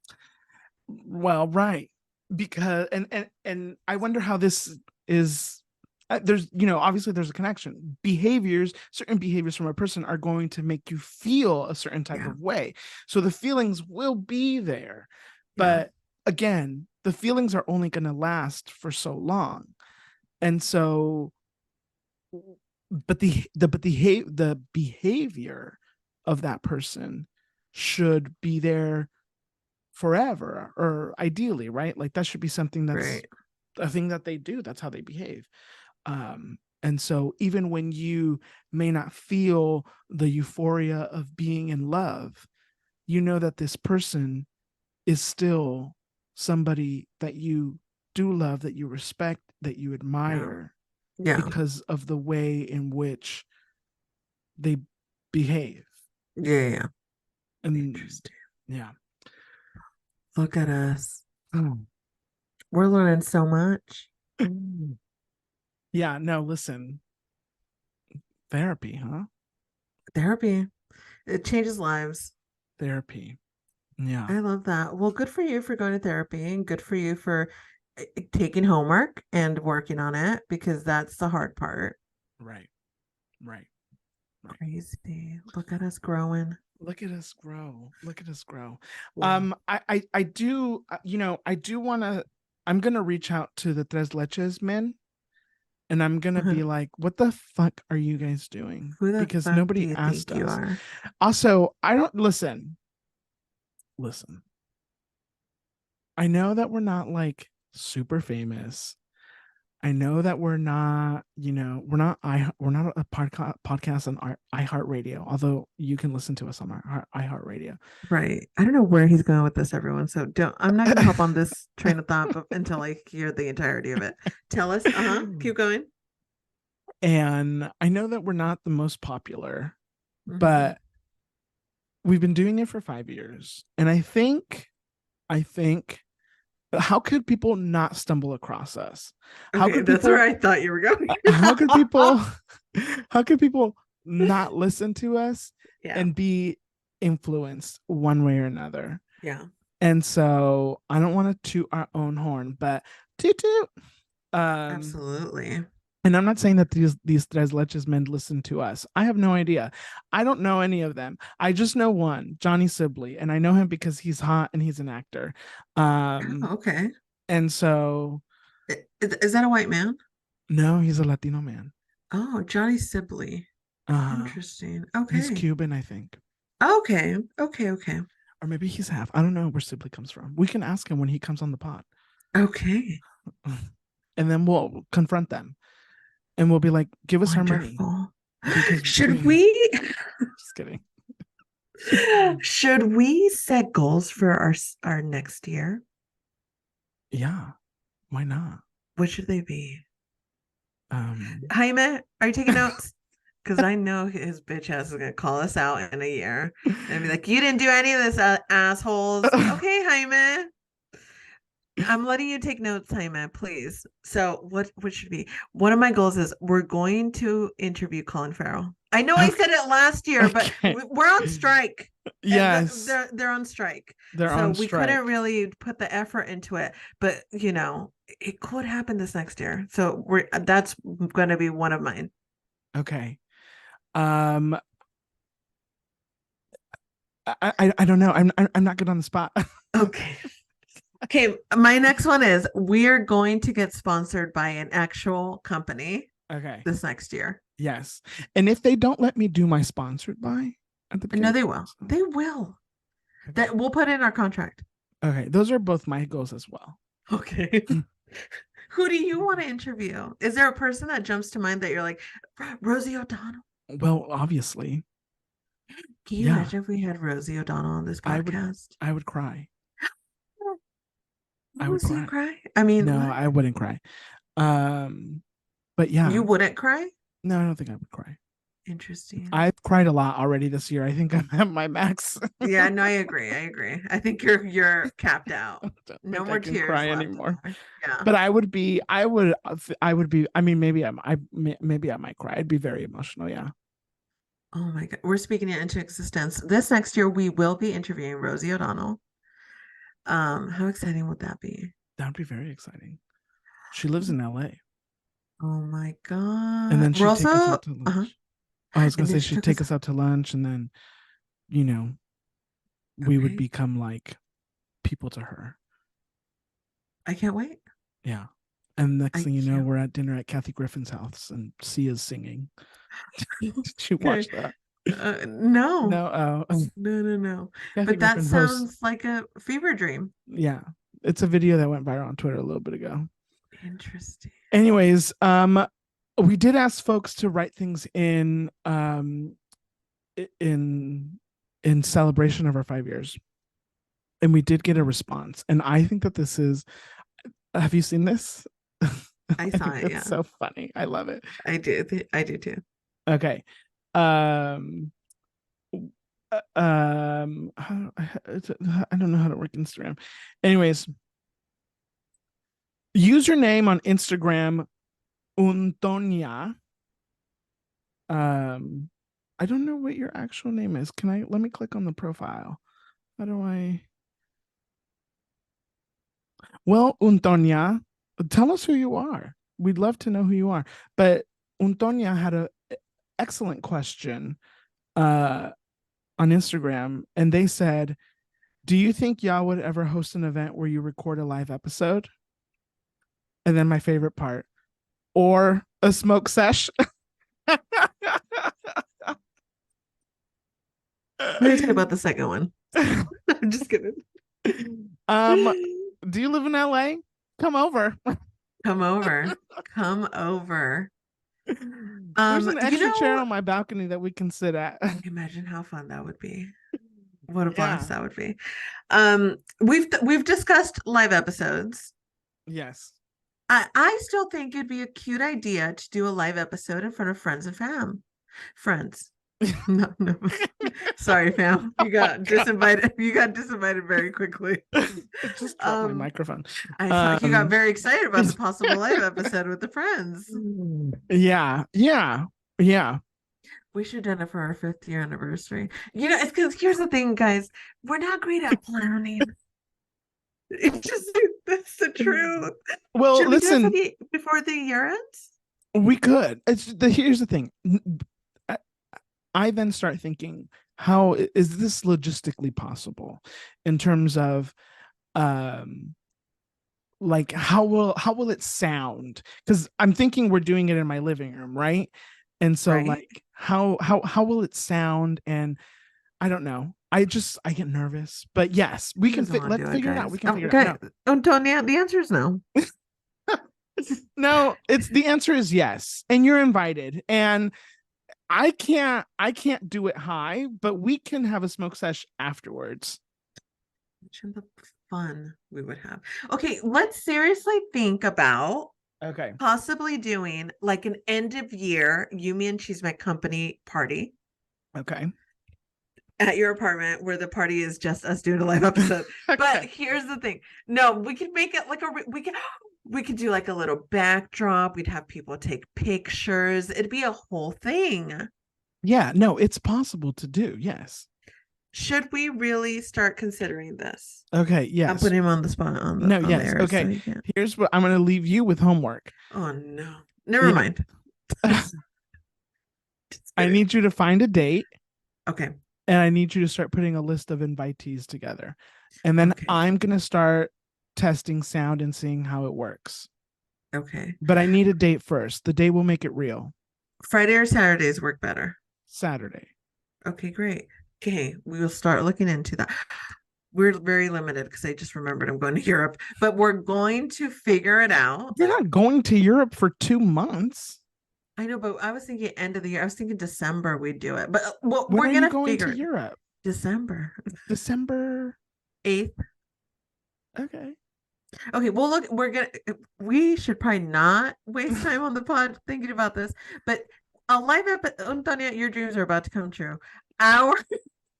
well, right. Because and I wonder how this is, there's, obviously there's a connection. Certain behaviors from a person are going to make you feel a certain type Yeah. of way. So the feelings will be there. Yeah. But again, the feelings are only going to last for so long. And so, but the behavior of that person should be there forever, or ideally, right? Like that should be something that's Right. a thing that they do. That's how they behave. And so even when you may not feel the euphoria of being in love, you know that this person is still somebody that you do love, that you respect, that you Yeah. admire, Yeah. because of the way in which they behave. Yeah. Yeah. And Interesting. yeah. Look at us. We're learning so much. Yeah, no, listen, therapy, huh? Therapy. It changes lives. Therapy. Yeah, I love that. Well, good for you for going to therapy and good for you for taking homework and working on it because that's the hard part. right, right, right. Crazy. Look at us growing. Look at us grow. Look at us grow. Wow. I do, I do want to, I'm going to reach out to the Tres Leches men, and I'm going to be like, what the fuck are you guys doing? Who the Because fuck do nobody you asked think you us. are? Also, I don't listen. I know that we're not like super famous. I know that we're not, we're not a podcast on our iHeartRadio, although you can listen to us on our iHeartRadio. Right. I don't know where he's going with this, everyone. So don't, I'm not going to hop on this train of thought until I hear the entirety of it. Tell us. Uh-huh. Keep going. And I know that we're not the most popular, Hmm. but we've been doing it for 5 years. And I think, how could people not stumble across us? How Okay. could That's where people, I thought you were going. how could people, how could people not listen to us Yeah. and be influenced one way or another? Yeah. And so I don't want to toot our own horn, but toot toot. Um, Absolutely. and I'm not saying that these tres leches men listen to us. I have no idea. I don't know any of them. I just know one, Johnny Sibley, and I know him because he's hot and he's an actor. Oh, Um, okay. and so Is that a white man? no, he's a Latino man. Oh, Johnny Sibley. Uh, Interesting. he's Okay. Cuban, I think, Okay. Okay. Okay. or maybe he's half. I don't know where Sibley comes from. We can ask him when he comes on the pod, Okay. and then we'll confront them, and we'll be like, "Give us our money," Wonderful. because Should we just kidding. should we set goals for our next year? Yeah, why not? What should they be? Um, Jaime, are you taking notes? because I know his bitch ass is gonna call us out in a year and be like, "You didn't do any of this, assholes." Okay, Jaime. I'm letting you take notes, Jaime, please. So what should be? One of my goals is we're going to interview Colin Farrell. I know I Okay. said it last year, but Okay. we're on strike. Yes, They're on strike. they're So on we couldn't strike. really put the effort into it. But it could happen this next year. So that's gonna be one of mine. Okay. Um, I don't know. I'm not good on the spot. Okay. Okay, my next one is we are going to get sponsored by an actual company Okay. this next year. Yes. And if they don't let me do my sponsored by at the No, beginning, they will. They will. okay. That we'll put in our contract. Okay. Those are both my goals as well. Okay. Who do you want to interview? Is there a person that jumps to mind that you're like, Rosie O'Donnell? Well, obviously, Can you yeah. imagine if we had Rosie O'Donnell on this I would podcast? I would cry. I would Rosie cry. cry? I mean, No, what? I wouldn't cry. But You yeah. wouldn't cry? No, I don't think I would cry. Interesting. I've cried a lot already this year. I think I'm at my max. Yeah, no, I agree. I agree. I think you're capped out. I don't No think I more can tears cry left in anymore. there. Yeah. But I would be. I mean, maybe I might cry. I'd be very emotional. Yeah, Oh my God. We're speaking it into existence. This next year we will be interviewing Rosie O'Donnell. How exciting would that be? that would be very exciting. She lives in LA, Oh my and God. then We're she'd take us also out to uh-huh. lunch. I was gonna And then say she she'd took take us. us out to lunch, and then you know we would Okay. become like people to her. I can't wait. Yeah. And next I thing you know, can't. we're at dinner at Kathy Griffin's house, and Sia's singing. Did you Okay. watch that? No. No. Oh, No, no, no. Kathy But that Griffin hosts. sounds like a fever dream. Yeah, it's a video that went viral on Twitter a little bit ago. Interesting. Anyways, we did ask folks to write things in in celebration of our 5 years, and we did get a response. And I think that this is. Have you seen this? I I saw think it, that's yeah. so funny. I love it. I do. I do too. Okay. Um. I don't know how to work Instagram. Anyways, username on Instagram, Untonia. I don't know what your actual name is. Let me click on the profile? How do I? Well, Untonia, tell us who you are. We'd love to know who you are. But Untonia had a excellent question uh on Instagram, and they said, do you think y'all would ever host an event where you record a live episode? And then my favorite part, or a smoke sesh. Let me tell you about the second one. I'm just kidding. um, do you live in LA? Come over. Come over. Come over. There's an You extra chair know, on my balcony that we can sit at. imagine how fun that would be. What a blast Yeah. that would be. We've discussed live episodes. Yes. I still think it'd be a cute idea to do a live episode in front of friends and friends. No, no. Sorry, fam. You Oh got disinvited. You got disinvited very quickly. I just dropped my microphone. I saw you got very excited about the possible live episode with the friends. Yeah. Yeah. Yeah. We should have done it for our 5th year anniversary. It's because here's the thing, guys. We're not great at planning. It's just that's the truth. Well, Should we do listen, it before the year ends? we could. Here's the thing. I then start thinking, how is this logistically possible in terms of like how will it sound? Because I'm thinking we're doing it in my living room, right? And so Right? like how will it sound? And I don't know. I get nervous. But yes, we You can guys don't want to let's do it, figure it out. guys. We can figure it Okay, out. No. Antonia, the answer is no. No, it's the answer is yes. And you're invited. And I can't do it high, but we can have a smoke sesh afterwards. Imagine the fun we would have. Okay, let's seriously think about Okay. Possibly doing like an end of year You Me Chisme company party Okay. at your apartment where the party is just us doing a live episode. But Okay. here's the thing. No, we could make it like we could do like a little backdrop. We'd have people take pictures. It'd be a whole thing. Yeah, no, it's possible to do. Yes. Should we really start considering this? Okay, I'm yes. putting him on the spot No, on the yes. air, so Okay. you can't. Here's what I'm going to leave you with homework. Oh no. Never Yeah. mind. Just I kidding. need you to find a date Okay. and I need you to start putting a list of invitees together. And then Okay. I'm going to start testing sound and seeing how it works. Okay. But I need a date first. The day will make it real. Friday or Saturdays work better. Saturday. Okay, great. Okay, we will start looking into that. We're very limited because I just remembered I'm going to Europe, but we're going to figure it out. You're not going to Europe for 2 months. I know, but I was thinking end of the year. I was thinking December we'd do it, but well, When we're are you gonna going figure to it. Europe? December December 8th. Okay. Okay, well, look, we should probably not waste time on the pod thinking about this, but a live episode, Antonia, your dreams are about to come true. Our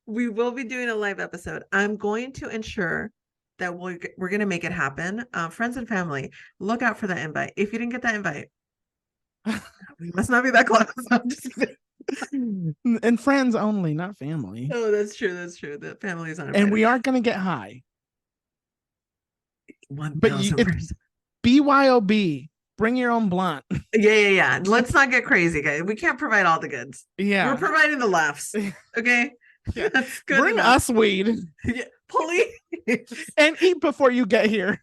we will be doing a live episode. I'm going to ensure that we're going to make it happen. Friends and family, look out for that invite. If you didn't get that invite, we must not be that close. I'm just kidding. And friends only, not family. Oh, that's true. That's true. The families aren't And invited. we aren't going to get high. But 1000%. BYOB. Bring your own blunt. Yeah. Let's not get crazy, guys. We can't provide all the goods. Yeah. We're providing the laughs. Okay. Yeah. That's good. Bring enough. us weed. Yeah, please. And eat before you get here.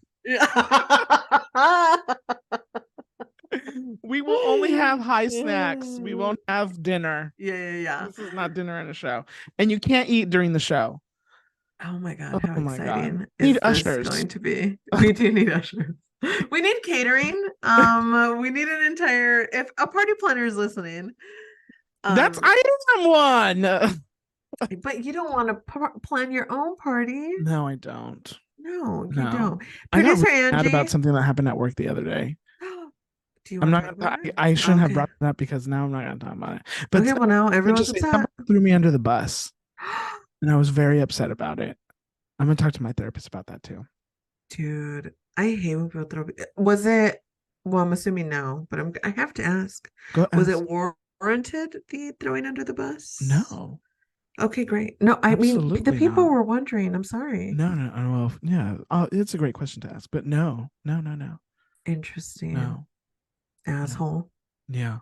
We will only have high snacks. We won't have dinner. Yeah. This is not dinner and a show. And you can't eat during the show. Oh my God, how exciting God. is Need this ushers. going to be? We do need ushers. We need catering. We need an entire, if a party planner is listening. I am one. But you don't want to plan your own party. No, I don't. No, you don't. I got Producer really mad Angie. about something that happened at work the other day. Do you I'm want not to talk gonna, about it? I shouldn't have Okay. brought it up because now I'm not gonna talk about it. But Okay, well now everyone's just say upset. someone threw me under the bus. And I was very upset about it. I'm gonna talk to my therapist about that too. Dude, I hate when people throw. Was it? Well, I'm assuming no, but I have to ask. Was it warranted, the throwing under the bus? No. Okay, great. No, I mean the Absolutely people not. were wondering. I'm sorry. No. Well, yeah. It's a great question to ask, but no. Interesting. No. Asshole. Yeah.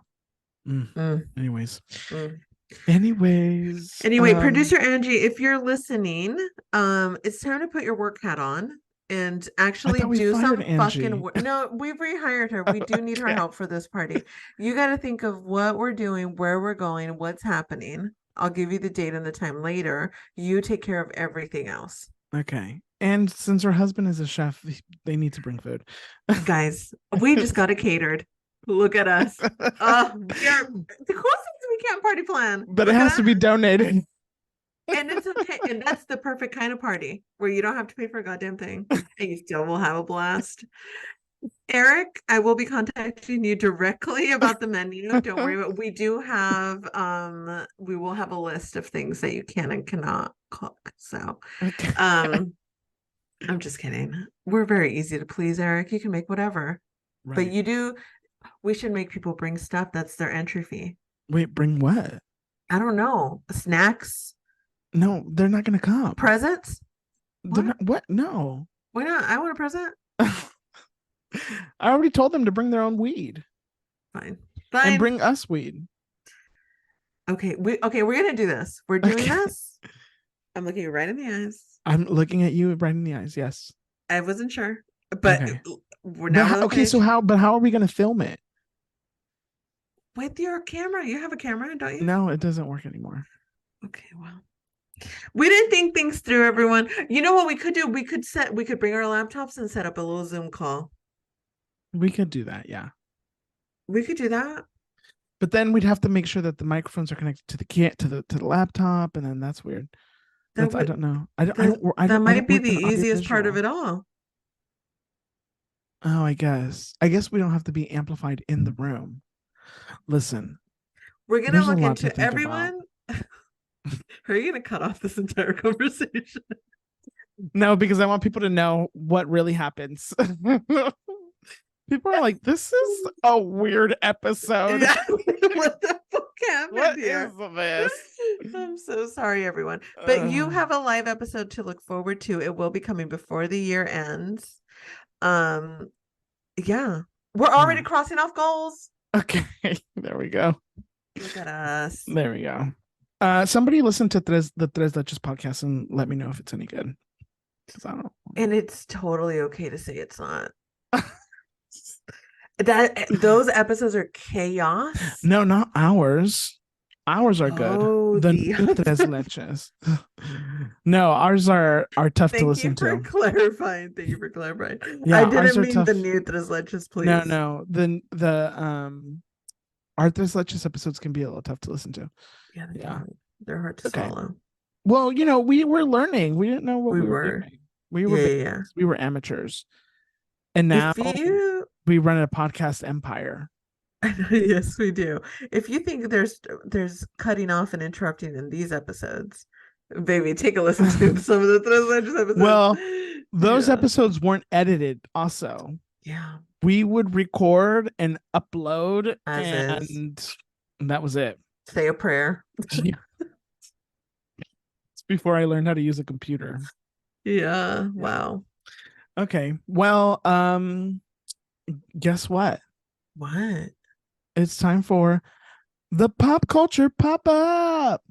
Anyways. Anyway, producer Angie, if you're listening, it's time to put your work hat on and actually do some fucking work. No, we've rehired her. We do need her help for this party. You got to think of what we're doing, where we're going, what's happening. I'll give you the date and the time later. You take care of everything else. Okay. And since her husband is a chef, they need to bring food. Guys, we just got it catered. Look at us. We are the coolest things we can't party plan. But it has to be donated. And it's okay. And that's the perfect kind of party where you don't have to pay for a goddamn thing and you still will have a blast. Eric, I will be contacting you directly about the menu. Don't worry about we do have we will have a list of things that you can and cannot cook. So Okay. I'm just kidding. We're very easy to please, Eric. You can make whatever. Right. But we should make people bring stuff. That's their entry fee. Wait, bring what? I don't know. Snacks? No, they're not gonna come. Presents? What? No. Why not? I want a present. I already told them to bring their own weed. Fine. And bring us weed. Okay, we're gonna do this. We're doing this. I'm looking you right in the eyes. I'm looking at you right in the eyes. Yes. I wasn't sure, but we're now okay. So how are we gonna film it? With your camera. You have a camera, don't you? No, it doesn't work anymore. Okay, well. We didn't think things through, everyone. You know what we could do? We could bring our laptops and set up a little Zoom call. We could do that, yeah. We could do that. But then we'd have to make sure that the microphones are connected to the laptop, and then that's weird. I don't know. That might be the easiest part of it all. Oh, I guess we don't have to be amplified in the room. Listen, We're gonna there's a look lot to into think about. everyone. Are you gonna cut off this entire conversation? No, because I want people to know what really happens. People are like, this is a weird episode. Yeah. What the fuck happened What is here? this? I'm so sorry, everyone. But you Uh, have a live episode to look forward to. It will be coming before the year ends. Um, yeah. We're yeah. already crossing off goals. Okay. There we go. Look at us. There we go. Somebody listen to the Tres Leches podcast and let me know if it's any good. Because I don't And it's totally okay to say it's not. That those episodes are chaos. No, not ours. Ours are good. Oh, The the new Tres Leches. No, ours are tough to Thank you listen for to. clarifying. Thank you for clarifying. I Yeah, ours didn't are mean the tough. new Tres Leches, No, please. no. The our Tres Leches episodes can be a little tough to listen to. Yeah, they Yeah. can. They're hard to Okay. swallow. Well, we were learning. We didn't know what We we were were. doing. We were Yeah, babies. yeah, yeah. We were amateurs. And now If you we run a podcast empire. yes, we do. If you think there's cutting off and interrupting in these episodes, baby, take a listen to some of the Tres Leches episodes. Well, those Yeah. episodes weren't edited also. Yeah. We would record and upload As is. and that was it. Say a prayer. Yeah. It's before I learned how to use a computer. Yeah. Yeah. Wow. Okay. Well, guess what? What? It's time for the pop culture pop up.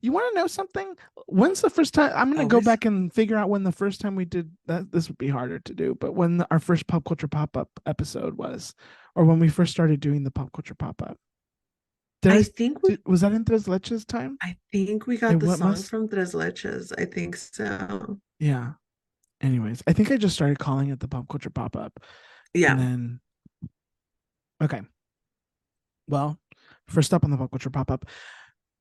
You want to know something? When's the first time? I'm going to go Always. back and figure out when the first time we did that. This would be harder to do, but when our first pop culture pop up episode was, or when we first started doing the pop culture pop up. Was that in Tres Leches time? I think we got It the what song must from Tres Leches. I think so. Yeah. Anyways, I think I just started calling it the pop culture pop up. Yeah. And then okay. Well, first up on the pop culture pop up,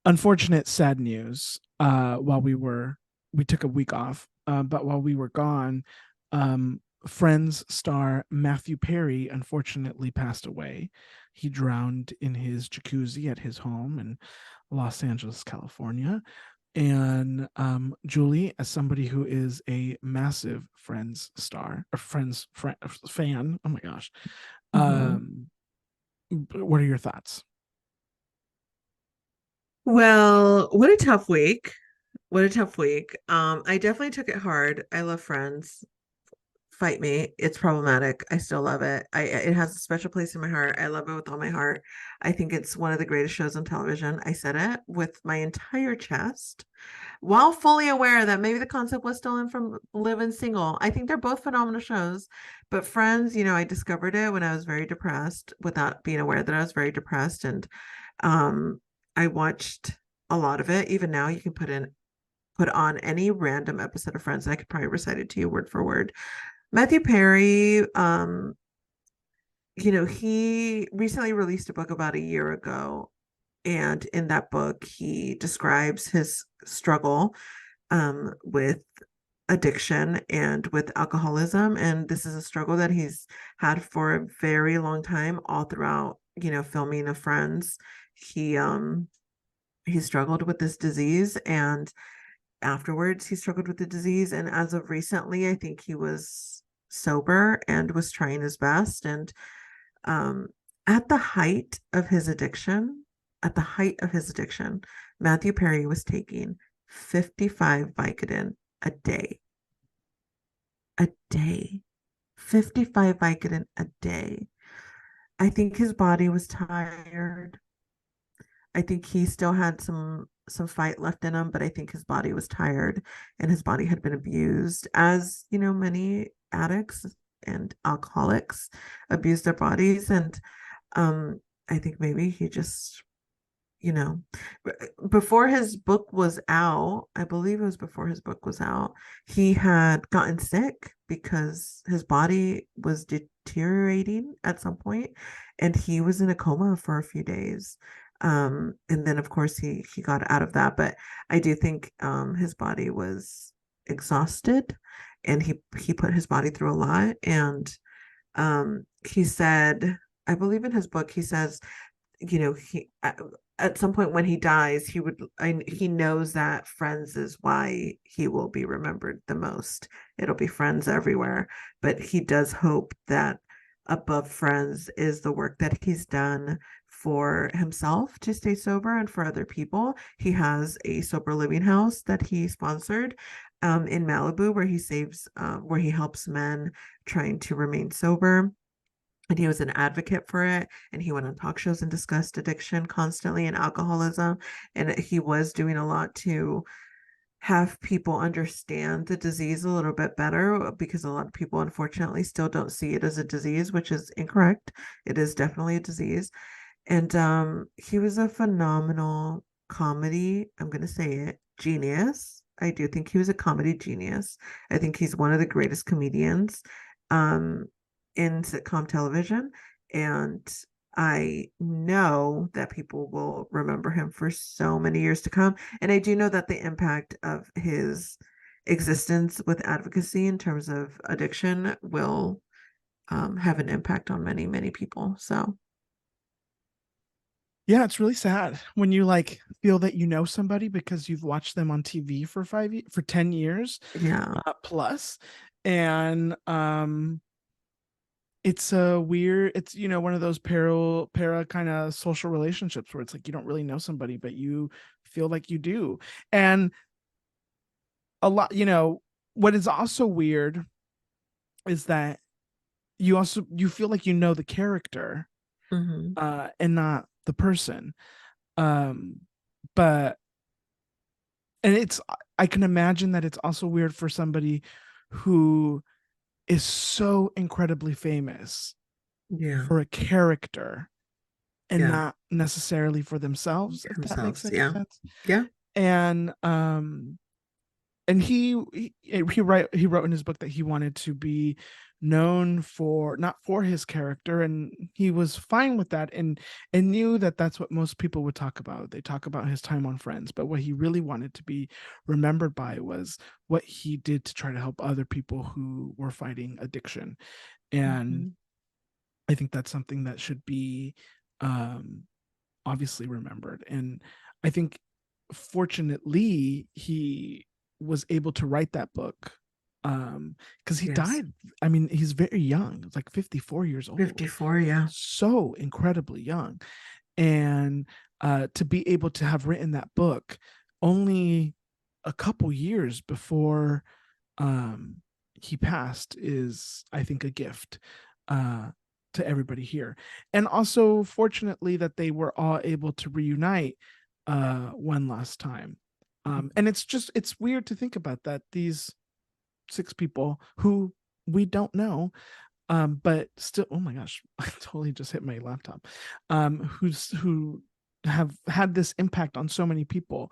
unfortunate sad news. While we took a week off, but while we were gone, Friends star Matthew Perry unfortunately passed away. He drowned in his jacuzzi at his home in Los Angeles, California. And Julie, as somebody who is a massive Friends star or fan, oh my gosh, what are your thoughts? Well, what a tough week. What a tough week. I definitely took it hard. I love Friends. Fight me. It's problematic. I still love it. It has a special place in my heart. I love it with all my heart. I think it's one of the greatest shows on television. I said it with my entire chest, while fully aware that maybe the concept was stolen from Living Single. I think they're both phenomenal shows, but Friends, I discovered it when I was very depressed without being aware that I was very depressed. And I watched a lot of it. Even now, you can put on any random episode of Friends, and I could probably recite it to you word for word. Matthew Perry, he recently released a book about a year ago. And in that book, he describes his struggle with addiction and with alcoholism. And this is a struggle that he's had for a very long time, all throughout, filming of Friends. He struggled with this disease, and afterwards he struggled with the disease. And as of recently, I think he was sober and was trying his best. And at the height of his addiction, Matthew Perry was taking 55 Vicodin a day. 55 Vicodin a day. I think his body was tired. I think he still had some fight left in him, but I think his body was tired, and his body had been abused, as many addicts and alcoholics abuse their bodies. And I think maybe he just, before his book was out, I believe it was before his book was out, he had gotten sick because his body was deteriorating at some point, and he was in a coma for a few days. And then of course he got out of that, but I do think his body was exhausted, and he put his body through a lot. And he said, I believe in his book, he says, you know, he at some point when he dies, he knows that Friends is why he will be remembered the most. It'll be Friends everywhere, but he does hope that above Friends is the work that he's done for himself to stay sober and for other people. He has a sober living house that he sponsored in Malibu, where he helps men trying to remain sober, and he was an advocate for it, and he went on talk shows and discussed addiction constantly and alcoholism, and he was doing a lot to have people understand the disease a little bit better, because a lot of people unfortunately still don't see it as a disease, which is incorrect. It is definitely a disease. And he was a phenomenal comedy, I'm going to say it, genius. I do think he was a comedy genius. I think he's one of the greatest comedians um, in sitcom television. And I know that people will remember him for so many years to come. And I do know that the impact of his existence with advocacy in terms of addiction will have an impact on many, many people. So, Yeah, it's really sad when you like feel that you know somebody because you've watched them on TV for for 10 years yeah. plus. And it's a weird, it's one of those para kind of social relationships where it's like you don't really know somebody, but you feel like you do. And a lot, what is also weird is that you feel like you know the character Hmm. and not the person. Um but and it's I can imagine that it's also weird for somebody who is so incredibly famous Yeah. for a character and Yeah. not necessarily for themselves, if that makes Themselves. any Yeah. sense. Yeah. And he wrote in his book that he wanted to be known for not for his character, and he was fine with that, and knew that that's what most people would talk about. They talk about his time on Friends, but what he really wanted to be remembered by was what he did to try to help other people who were fighting addiction. And Hmm. I think that's something that should be um obviously remembered. And I think fortunately he was able to write that book because he Yes. died. I mean, he's very young. It's like 54 years old. 54. Yeah. So incredibly young. And to be able to have written that book only a couple years before um, he passed is, I think, a gift uh, to everybody here. And also, fortunately, that they were all able to reunite one last time. And it's weird to think about that. These six people who we don't know, but still, oh my gosh, I totally just hit my laptop. Who have had this impact on so many people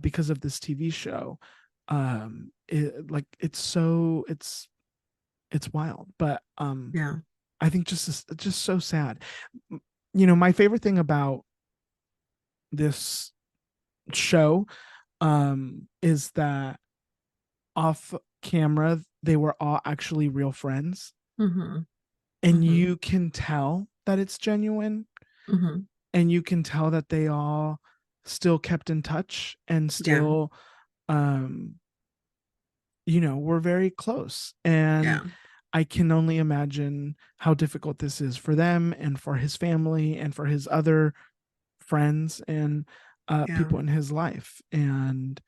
because of this TV show. Like it's wild, but Yeah. I think just so sad. My favorite thing about this show is that off camera they were all actually real friends, Hmm. and Hmm. you can tell that it's genuine, Hmm. and you can tell that they all still kept in touch and Yeah. still um were very close. And Yeah. I can only imagine how difficult this is for them and for his family and for his other friends and Yeah. people in his life. And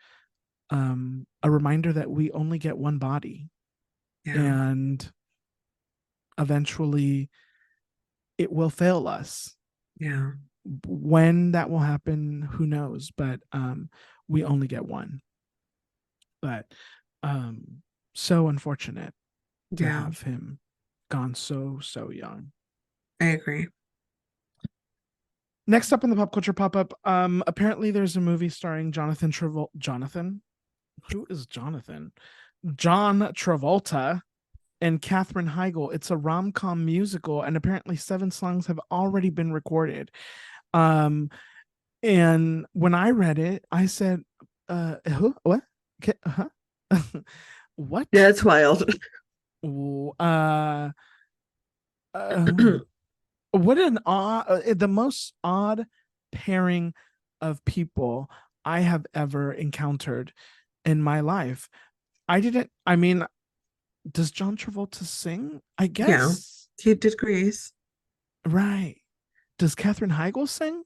a reminder that we only get one body, Yeah. and eventually it will fail us. Yeah. When that will happen, who knows? But we only get one. But um, so unfortunate to Yeah. have him gone so young. I agree. Next up in the pop culture pop up, apparently there's a movie starring Jonathan. Who is Jonathan? John Travolta and Katherine Heigl. It's a rom-com musical, and apparently 7 songs have already been recorded. Um, and when I read it, I said, who? What? Huh?" What? Yeah, it's wild. W- Uh, uh what an odd, the most odd pairing of people I have ever encountered in my life. I mean, does John Travolta sing? I Yeah, guess. he did Grease. Right. Does Katherine Heigl sing?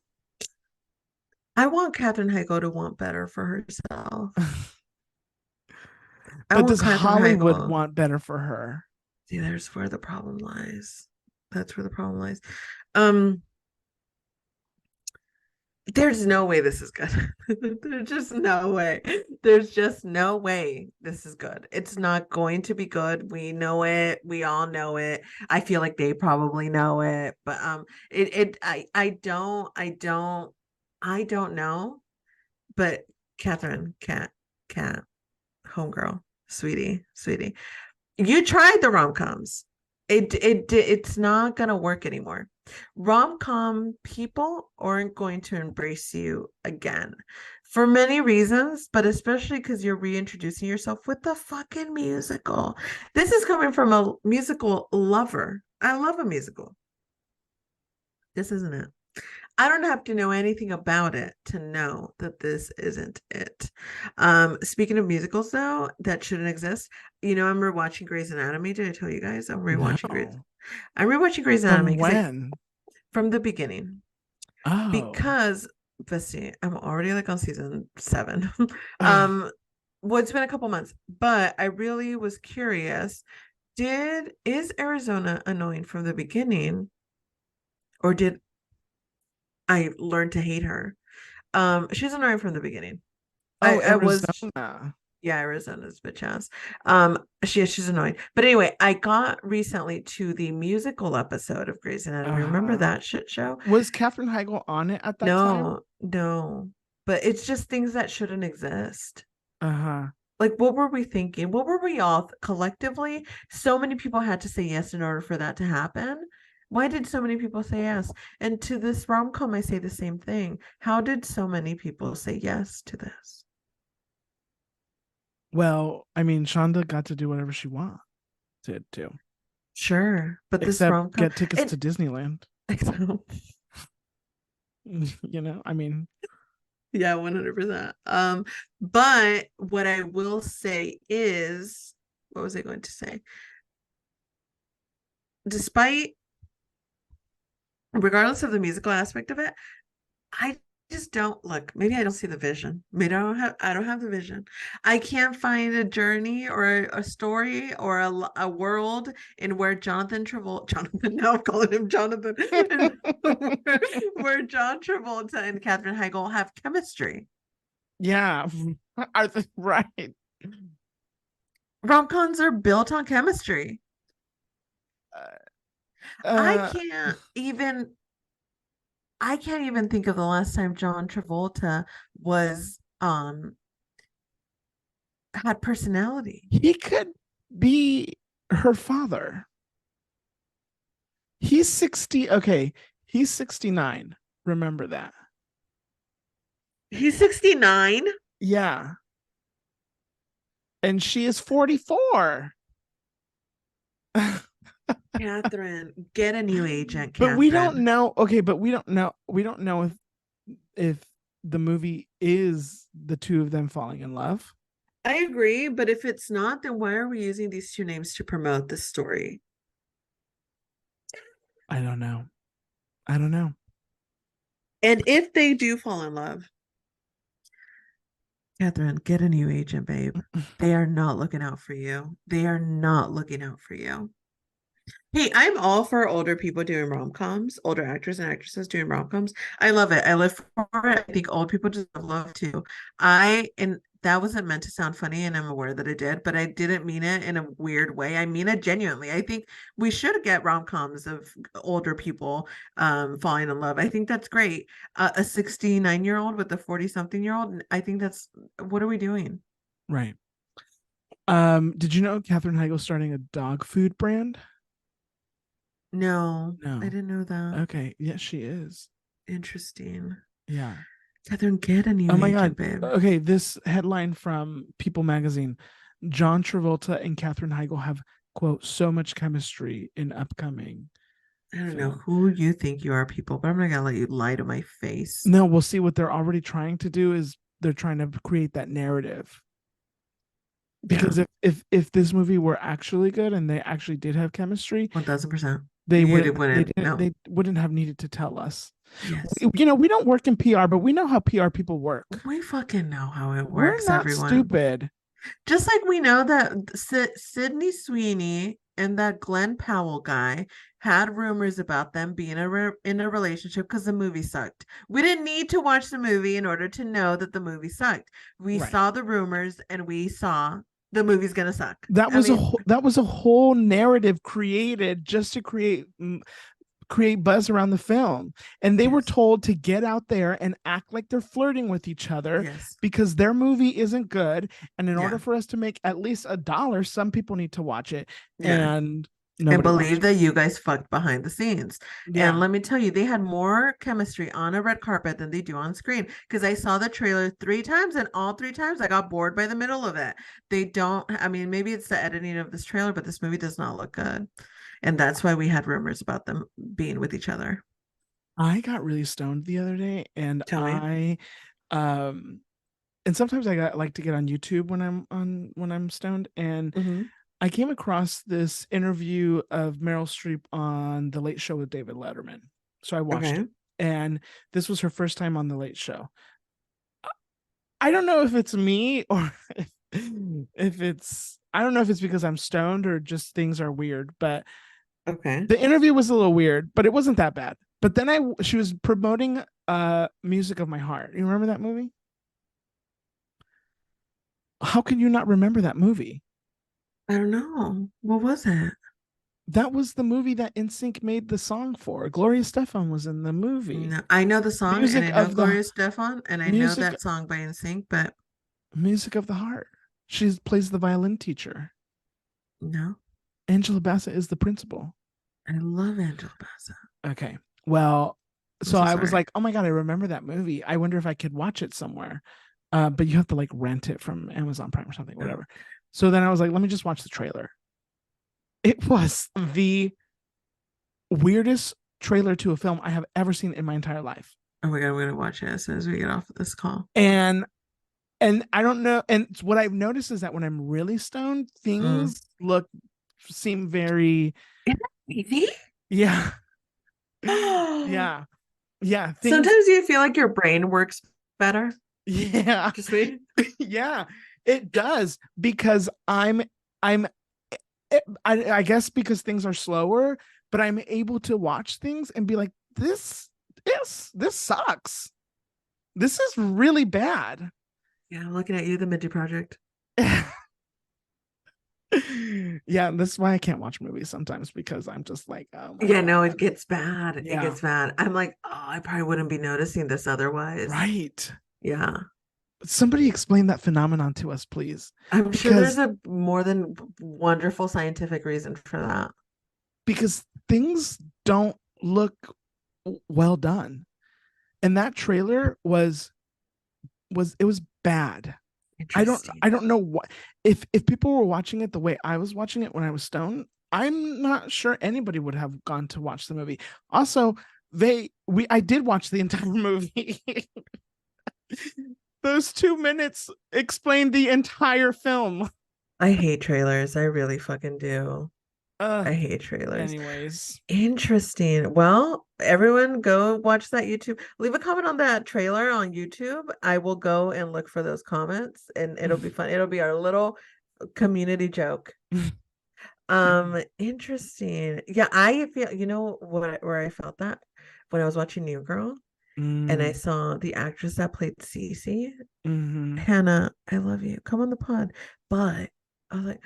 I want Katherine Heigl to want better for herself. I But want does Katherine Hollywood Heigl. want better for her? See, there's where the problem lies. That's where the problem lies. Um, there's no way this is good. There's just no way. There's just no way this is good. It's not going to be good. We know it. We all know it. I feel like they probably know it, but I don't know. But Catherine, cat, homegirl, sweetie. You tried the rom-coms. It's not gonna work anymore. Rom-com people aren't going to embrace you again for many reasons, but especially because you're reintroducing yourself with the fucking musical. This is coming from a musical lover. I love a musical. This isn't it. I don't have to know anything about it to know that this isn't it. Speaking of musicals, though, that shouldn't exist. I'm rewatching Grey's Anatomy. Did I tell you guys I'm rewatching Grey's? No. I'm rewatching Grey's Anatomy From because when? from the beginning Oh. because let's see, I'm already like on season 7. um, well, it's been a couple months, but I really was curious. Is Arizona annoying from the beginning, or did I learn to hate her? She's annoying from the beginning. Oh, I was Arizona. Yeah, Arizona's bitch ass. She's annoying. But anyway, I got recently to the musical episode of Grey's Anatomy. Remember Uh-huh. that shit show? Was Katherine Heigl on it at that time? No. But it's just things that shouldn't exist. Uh-huh. Like, what were we thinking? What were we all collectively? So many people had to say yes in order for that to happen. Why did so many people say yes? And to this rom-com, I say the same thing. How did so many people say yes to this? Well, I mean, Shonda got to do whatever she wanted to, Sure, but this except rom-com, get tickets and to Disneyland. so, I mean, yeah, 100%. But what I will say is, what was I going to say? Despite, regardless of the musical aspect of it, I just don't look. Maybe I don't see the vision. Maybe I don't have the vision. I can't find a journey or a story or a world in where Jonathan, now I'm calling him Jonathan, where John Travolta and Katherine Heigl have chemistry. yeah, right. Rom-coms are built on chemistry. I Uh, can't even I can't even think of the last time John Travolta was had personality. he could be her father. He's 60. Okay, he's 69. Remember that. He's 69. Yeah. And she is 44. Catherine, get a new agent, But we don't Catherine. know. Okay, but we don't know if the movie is the two of them falling in love. I agree, but if it's not, then why are we using these two names to promote this story? I don't know. I don't know. And if they do fall in love, Catherine, get a new agent, babe. They are not looking out for you. They are not looking out for you. Hey, I'm all for older people doing rom-coms, older actors and actresses doing rom-coms. I love it. I live for it. I think old people just love too. And that wasn't meant to sound funny, and I'm aware that it did, but I didn't mean it in a weird way. I mean it genuinely. I think we should get rom-coms of older people falling in love. I think that's great. A 69-year-old with a 40-something-year-old, I think that's what are we doing? Right. Did you know Katherine Heigl's starting a dog food brand? No, I No. didn't know that. Okay. Yes, she is. Interesting. Yeah. Catherine, get a new Oh my God. agent, babe. Okay, this headline from People magazine. John Travolta and Katherine Heigl have, quote, so much chemistry in upcoming I don't know film. who you think you are, people, but I'm not gonna let you lie to my face. No, we'll see. What they're already trying to do is they're trying to create that narrative. Yeah, Because if this movie were actually good and they actually did have chemistry, 1000%. they You wouldn't wouldn't. No. they wouldn't have needed to tell us. Yes. We don't work in PR, but we know how PR people work. We fucking know how it We're works, not everyone. stupid. Just like we know that Sydney Sweeney and that Glenn Powell guy had rumors about them being in a relationship because the movie sucked. We didn't need to watch the movie in order to know that the movie sucked. We Right. saw the rumors and we saw the movie's gonna suck. That I was mean, that was a whole narrative created just to create buzz around the film. And they were yes, told to get out there and act like they're flirting with each other yes, because their movie isn't good. And in yeah, order for us to make at least $1, some people need to watch it. yeah. And And nobody believe watched that you guys fucked behind the scenes. it. And Yeah. let me tell you, they had more chemistry on a red carpet than they do on screen. Because I saw the trailer 3 times, and all 3 times I got bored by the middle of it. They don't, I mean, maybe it's the editing of this trailer, but this movie does not look good. And that's why we had rumors about them being with each other. I got really stoned the other day and Tell me. um and sometimes like to get on YouTube when I'm stoned, and Hmm. I came across this interview of Meryl Streep on The Late Show with David Letterman. So I watched Okay. it. And this was her first time on The Late Show. I don't know if it's me or if it's I don't know if it's because I'm stoned or just things are weird, but Okay. the interview was a little weird, but it wasn't that bad. But then she was promoting Music of My Heart. You remember that movie? How can you not remember that movie? I don't know. What was it? That was the movie that NSYNC made the song for. Gloria Stefan was in the movie. No, I know the song and Music I know of the Gloria Stefan and I know music that song by NSYNC, but Music of the Heart. She plays the violin teacher. no, Angela Bassett is the principal. I love Angela Bassett. Okay. Well, I'm so so I was sorry. like, oh my God, I remember that movie. I wonder if I could watch it somewhere. But you have to like rent it from Amazon Prime or something, Oh, whatever. So then I was like, let me just watch the trailer. It was the weirdest trailer to a film I have ever seen in my entire life. oh my God, we're gonna watch it as soon as we get off of this call. And I don't know. And what I've noticed is that when I'm really stoned, Mm. things seem very, Isn't that crazy? yeah, yeah, yeah. Things, Sometimes you feel like your brain works better. yeah, Just me. yeah. It does because I'm I guess because things are slower, but I'm able to watch things and be like, this sucks. This is really bad. Yeah, I'm looking at you, the Minty Project. Yeah, that's why I can't watch movies sometimes because I'm just like, oh my Yeah, no, God. it gets bad. It Yeah, gets bad. I'm like, oh, I probably wouldn't be noticing this otherwise. right. Yeah. Somebody explain that phenomenon to us, please. I'm sure there's Because a more than wonderful scientific reason for that. because things don't look well done. And that trailer was it was bad. Interesting. I don't know what if people were watching it the way I was watching it when I was stoned, I'm not sure anybody would have gone to watch the movie. Also, I did watch the entire movie. Those 2 minutes explained the entire film. I hate trailers. I really fucking do. Uh I hate trailers. anyways. Interesting. Well, everyone go watch that YouTube. Leave a comment on that trailer on YouTube. I will go and look for those comments and it'll be fun. It'll be our little community joke. Interesting. Yeah, I feel, you know what where I felt that when I was watching New Girl and I Mm, saw the actress that played Cece. mhm. Hannah, I love you. Come on the pod. But I was like,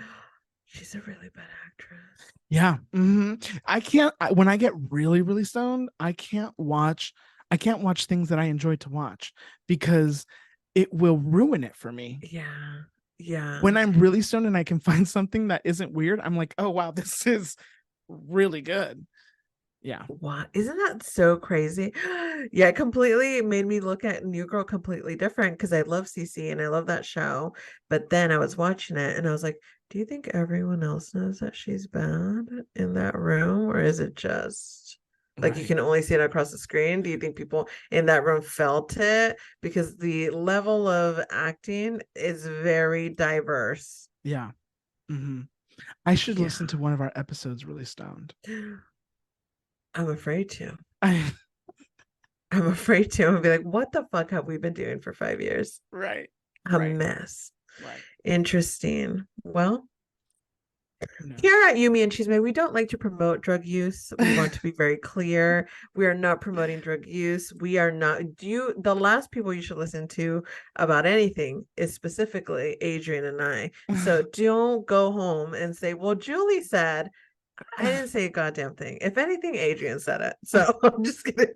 she's a really bad actress. Yeah. I can't when I get really, really stoned, I can't watch things that I enjoy to watch because it will ruin it for me. Yeah. Yeah. When I'm really stoned and I can find something that isn't weird, I'm like, oh wow, this is really good. Yeah. Wow, isn't that so crazy? Yeah, it completely made me look at New Girl completely different because I love CC and I love that show. But then I was watching it and I was like, do you think everyone else knows that she's bad in that room? Or is it just like you Right. can only see it across the screen? Do you think people in that room felt it? Because the level of acting is very diverse. Yeah. Hmm. I should Yeah, listen to one of our episodes really stoned. I'm afraid to. I, I'm afraid to. And be like, what the fuck have we been doing for 5 years? right. A Right. mess. Right. Interesting. Well, Who knows? here at You Me Chisme, we don't like to promote drug use. We want to be very clear. We are not promoting drug use. We are not. Do you? The last people you should listen to about anything is specifically Adrian and I. So don't go home and say, "Well, Julie said." I didn't say a goddamn thing. If anything, Adrian said it. So I'm just kidding.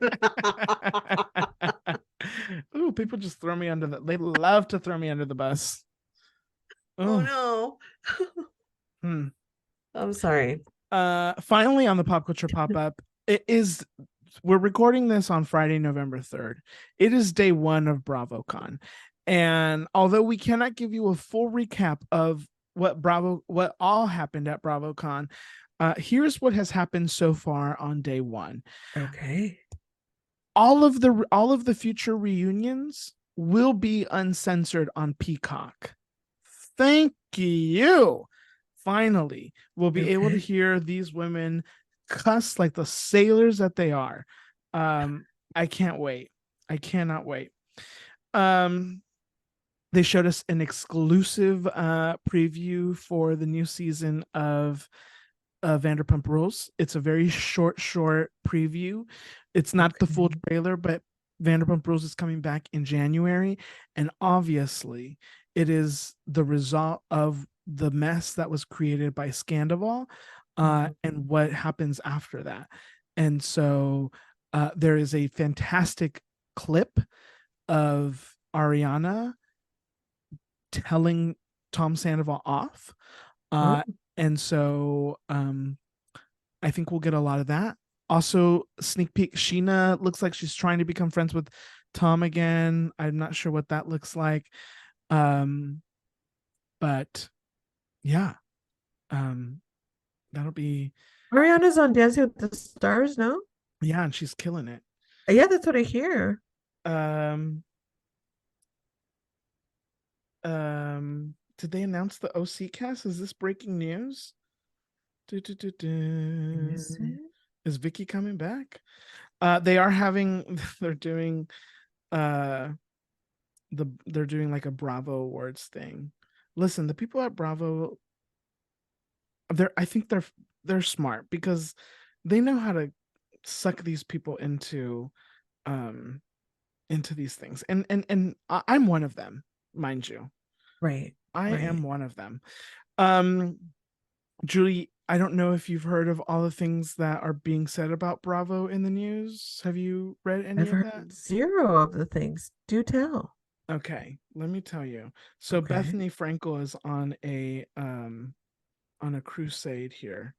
Ooh, people just throw me under the. They love to throw me under the bus. Oh Oh. no. Hmm. I'm sorry. Finally on the pop culture pop up, it is. We're recording this on Friday, November 3rd. It is day one of BravoCon, and although we cannot give you a full recap of what all happened at BravoCon, here's what has happened so far on day one. Okay. All of the future reunions will be uncensored on Peacock. Thank you. Finally, we'll be able to Okay. hear these women cuss like the sailors that they are. Um, I can't wait. I cannot wait. Um, they showed us an exclusive preview for the new season of Vanderpump Rules. It's a very short preview. It's not the full Okay. trailer, but Vanderpump Rules is coming back in January, and obviously, it is the result of the mess that was created by Scandival, Mhm. and what happens after that. And so, there is a fantastic clip of Ariana telling Tom Sandoval off. Oh, Uh, and so I think we'll get a lot of that. Also, sneak peek, Sheena looks like she's trying to become friends with Tom again. I'm not sure what that looks like. Um, but yeah, um, that'll be, Ariana's on Dancing with the Stars, no? yeah, and she's killing it. Yeah, that's what I hear. Um, did they announce the OC cast? Is this breaking news? Do, do, do, Is do. it? Is Vicky coming back? They are having, they're doing, uh, they're doing like a Bravo Awards thing. Listen, the people at Bravo, I think they're smart because they know how to suck these people um into these things. And I'm one of them, mind you. Right, I am right. one of them. Um Julie, I don't know if you've heard of all the things that are being said about Bravo in the news. Have you read any I've of that? heard zero of the things. Do tell. Okay, let me tell you. So Okay. Bethany Frankel is on a crusade here.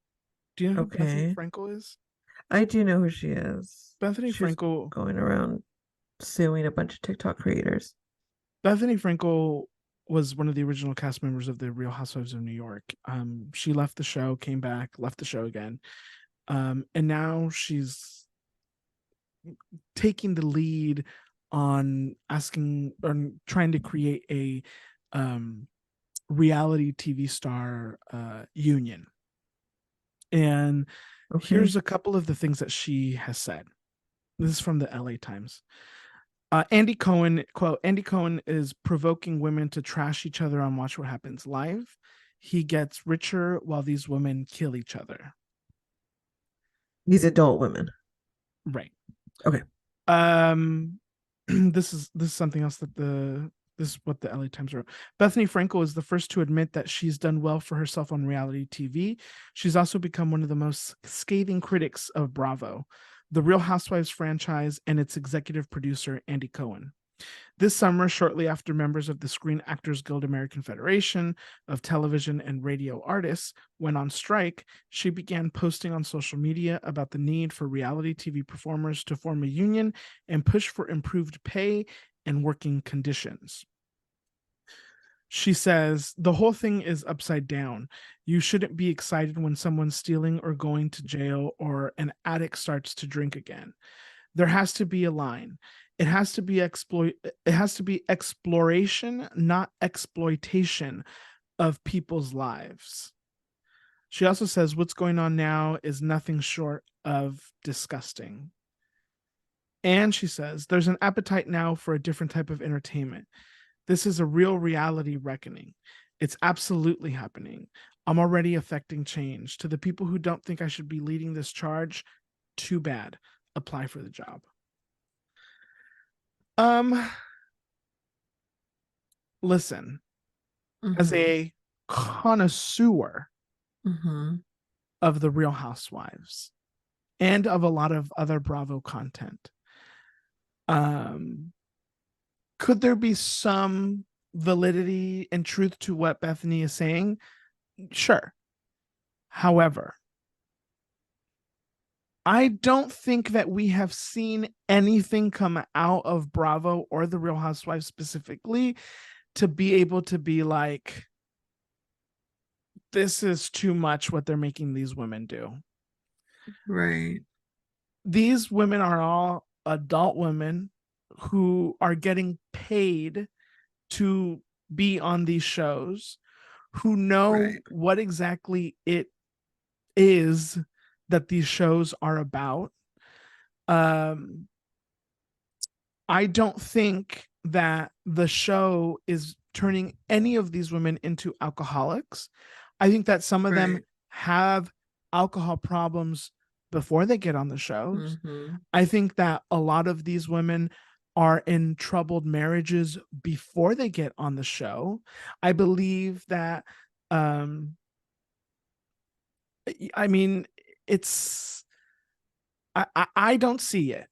Do you know who Bethany Okay. Frankel is? I do know who she is. Bethany She was Frankel going around suing a bunch of TikTok creators. Bethany Frankel was one of the original cast members of the Real Housewives of New York. She left the show, came back, left the show again. And now she's taking the lead on asking on trying to create a um reality TV star union. And here's Okay. a couple of the things that she has said. This is from the LA Times. Andy Cohen, quote, Andy Cohen is provoking women to trash each other on Watch What Happens Live. He gets richer while these women kill each other. These adult women. Right. Okay. Um, this is something else that this is what the LA Times wrote. Bethany Frankel is the first to admit that she's done well for herself on reality TV. She's also become one of the most scathing critics of Bravo, the Real Housewives franchise, and its executive producer, Andy Cohen. This summer, shortly after members of the Screen Actors Guild American Federation of Television and Radio Artists went on strike, she began posting on social media about the need for reality TV performers to form a union and push for improved pay and working conditions. She says, the whole thing is upside down. You shouldn't be excited when someone's stealing or going to jail or an addict starts to drink again. There has to be a line. It has to be exploration, not exploitation of people's lives. She also says what's going on now is nothing short of disgusting. And she says there's an appetite now for a different type of entertainment. This is a real reality reckoning. It's absolutely happening. I'm already affecting change. To the people who don't think I should be leading this charge, too bad. Apply for the job. Listen, as Mm-hmm. a connoisseur Mm-hmm. of the Real Housewives and of a lot of other Bravo content, could there be some validity and truth to what Bethany is saying? Sure. However, I don't think that we have seen anything come out of Bravo or the Real Housewives specifically to be able to be like, this is too much what they're making these women do. Right. These women are all adult women who are getting paid to be on these shows, who know Right. what exactly it is that these shows are about. Um, I don't think that the show is turning any of these women into alcoholics. I think that some of them Right. have alcohol problems before they get on the shows. Mm-hmm. I think that a lot of these women are in troubled marriages before they get on the show. I believe that, I mean, it's, I don't see it.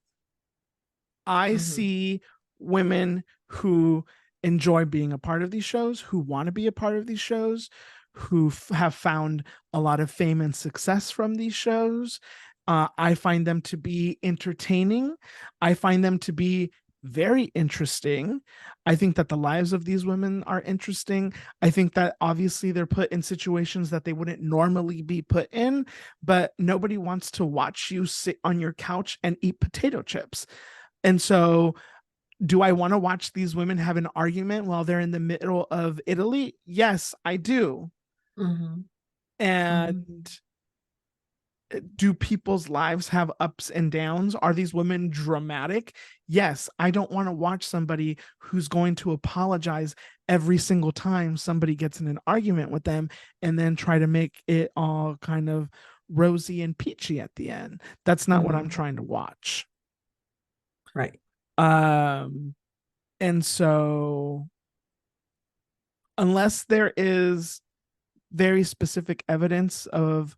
I Mm-hmm. see women who enjoy being a part of these shows, who want to be a part of these shows, who have found a lot of fame and success from these shows. I find them to be entertaining. I find them to be very interesting. I think that the lives of these women are interesting. I think that obviously they're put in situations that they wouldn't normally be put in, but nobody wants to watch you sit on your couch and eat potato chips. And so, do I want to watch these women have an argument while they're in the middle of Italy? Yes, I do. Mm-hmm. Mm-hmm. And do people's lives have ups and downs? Are these women dramatic? Yes, I don't want to watch somebody who's going to apologize every single time somebody gets in an argument with them and then try to make it all kind of rosy and peachy at the end. That's not what I'm Mm-hmm. trying to watch. Right. Um, and so unless there is very specific evidence of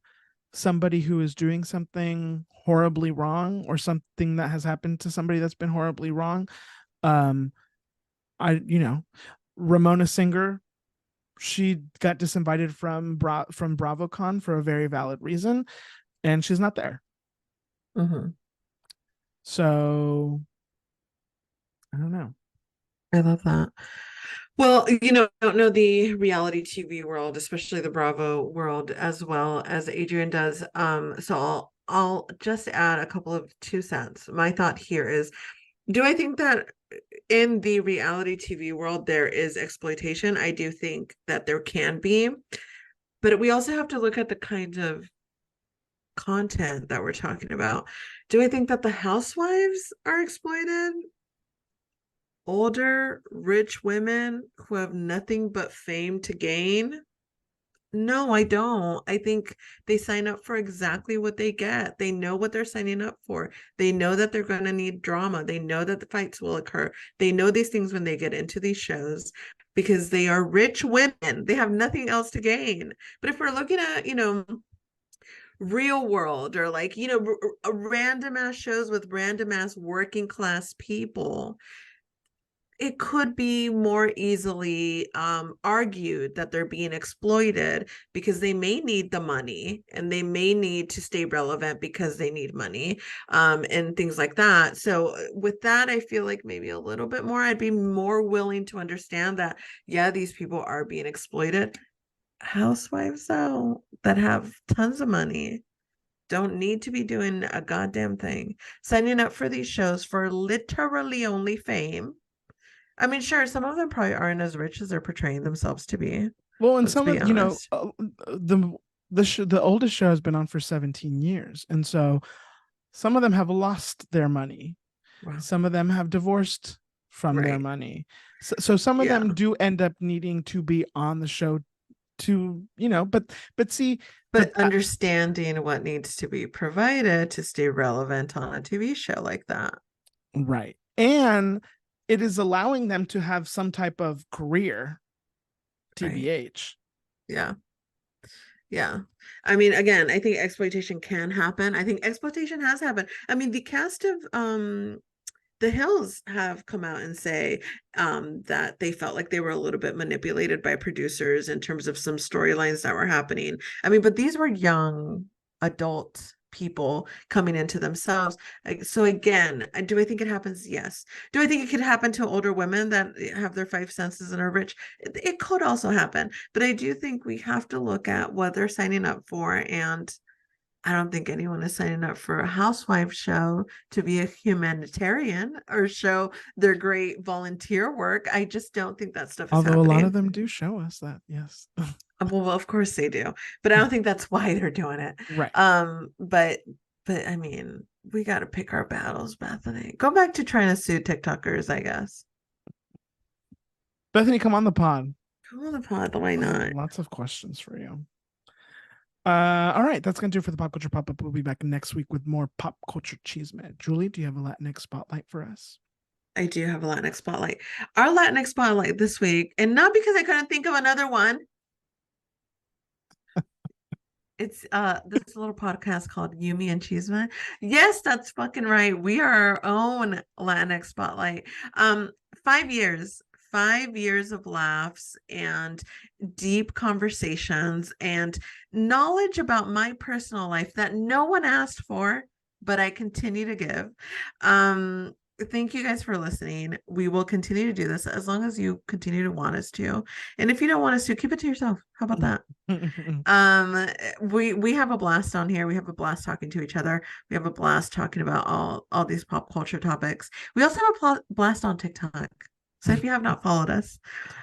somebody who is doing something horribly wrong or something that has happened to somebody that's been horribly wrong, um, Ramona Singer, she got disinvited from BravoCon for a very valid reason, and she's not there. Mm-hmm. So I don't know. I love that. Well, I don't know the reality TV world, especially the Bravo world, as well as Adrian does. So I'll just add a couple of 2 cents. My thought here is, do I think that in the reality TV world there is exploitation? I do think that there can be, but we also have to look at the kind of content that we're talking about. Do I think that the housewives are exploited? Older, rich women who have nothing but fame to gain? No, I don't. I think they sign up for exactly what they get. They know what they're signing up for. They know that they're going to need drama. They know that the fights will occur. They know these things when they get into these shows because they are rich women. They have nothing else to gain. But if we're looking at, real world or like, random ass shows with random ass working class people, it could be more easily argued that they're being exploited because they may need the money and they may need to stay relevant because they need money, and things like that. So with that, I feel like maybe a little bit more, I'd be more willing to understand that, yeah, these people are being exploited. Housewives, though, that have tons of money don't need to be doing a goddamn thing, signing up for these shows for literally only fame. I mean, sure, some of them probably aren't as rich as they're portraying themselves to be. Well, and Let's some be of, you know, honest. the oldest show has been on for 17 years, and so some of them have lost their money. Wow. Some of them have divorced from their Right. money. So some of them Yeah. do end up needing to be on the show to, but see, But the understanding what needs to be provided to stay relevant on a TV show like that. right. And it is allowing them to have some type of career, Right. TBH. Yeah. Yeah. I mean, again, I think exploitation can happen. I think exploitation has happened. I mean, the cast of the Hills have come out and say that they felt like they were a little bit manipulated by producers in terms of some storylines that were happening. I mean, but these were young adult people coming into themselves. So again, do I think it happens? Yes. Do I think it could happen to older women that have their five senses and are rich? It could also happen. But I do think we have to look at what they're signing up for, and I don't think anyone is signing up for a housewife show to be a humanitarian or show their great volunteer work. I just don't think that stuff is Although a lot of happening. them do show us that, yes. Well, of course they do, but I don't think that's why they're doing it. Right. But I mean, we got to pick our battles, Bethany. Go back to trying to sue TikTokers, I guess. Bethany, come on the pod. Come on the pod, why I have not? lots of questions for you. All right, that's gonna do it for the pop culture pop up. We'll be back next week with more pop culture chisme. Julie, do you have a Latinx spotlight for us? I do have a Latinx spotlight. Our Latinx spotlight this week, and not because I couldn't think of another one. It's this little podcast called You Me Chisme. Yes, that's fucking right. We are our own Latinx spotlight. 5 years, 5 years of laughs and deep conversations and knowledge about my personal life that no one asked for, but I continue to give. Thank you guys for listening. We will continue to do this as long as you continue to want us to. And if you don't want us to, keep it to yourself. How about that? We have a blast on here. We have a blast talking to each other. We have a blast talking about all these pop culture topics. We also have a blast on TikTok. So if you have not followed us,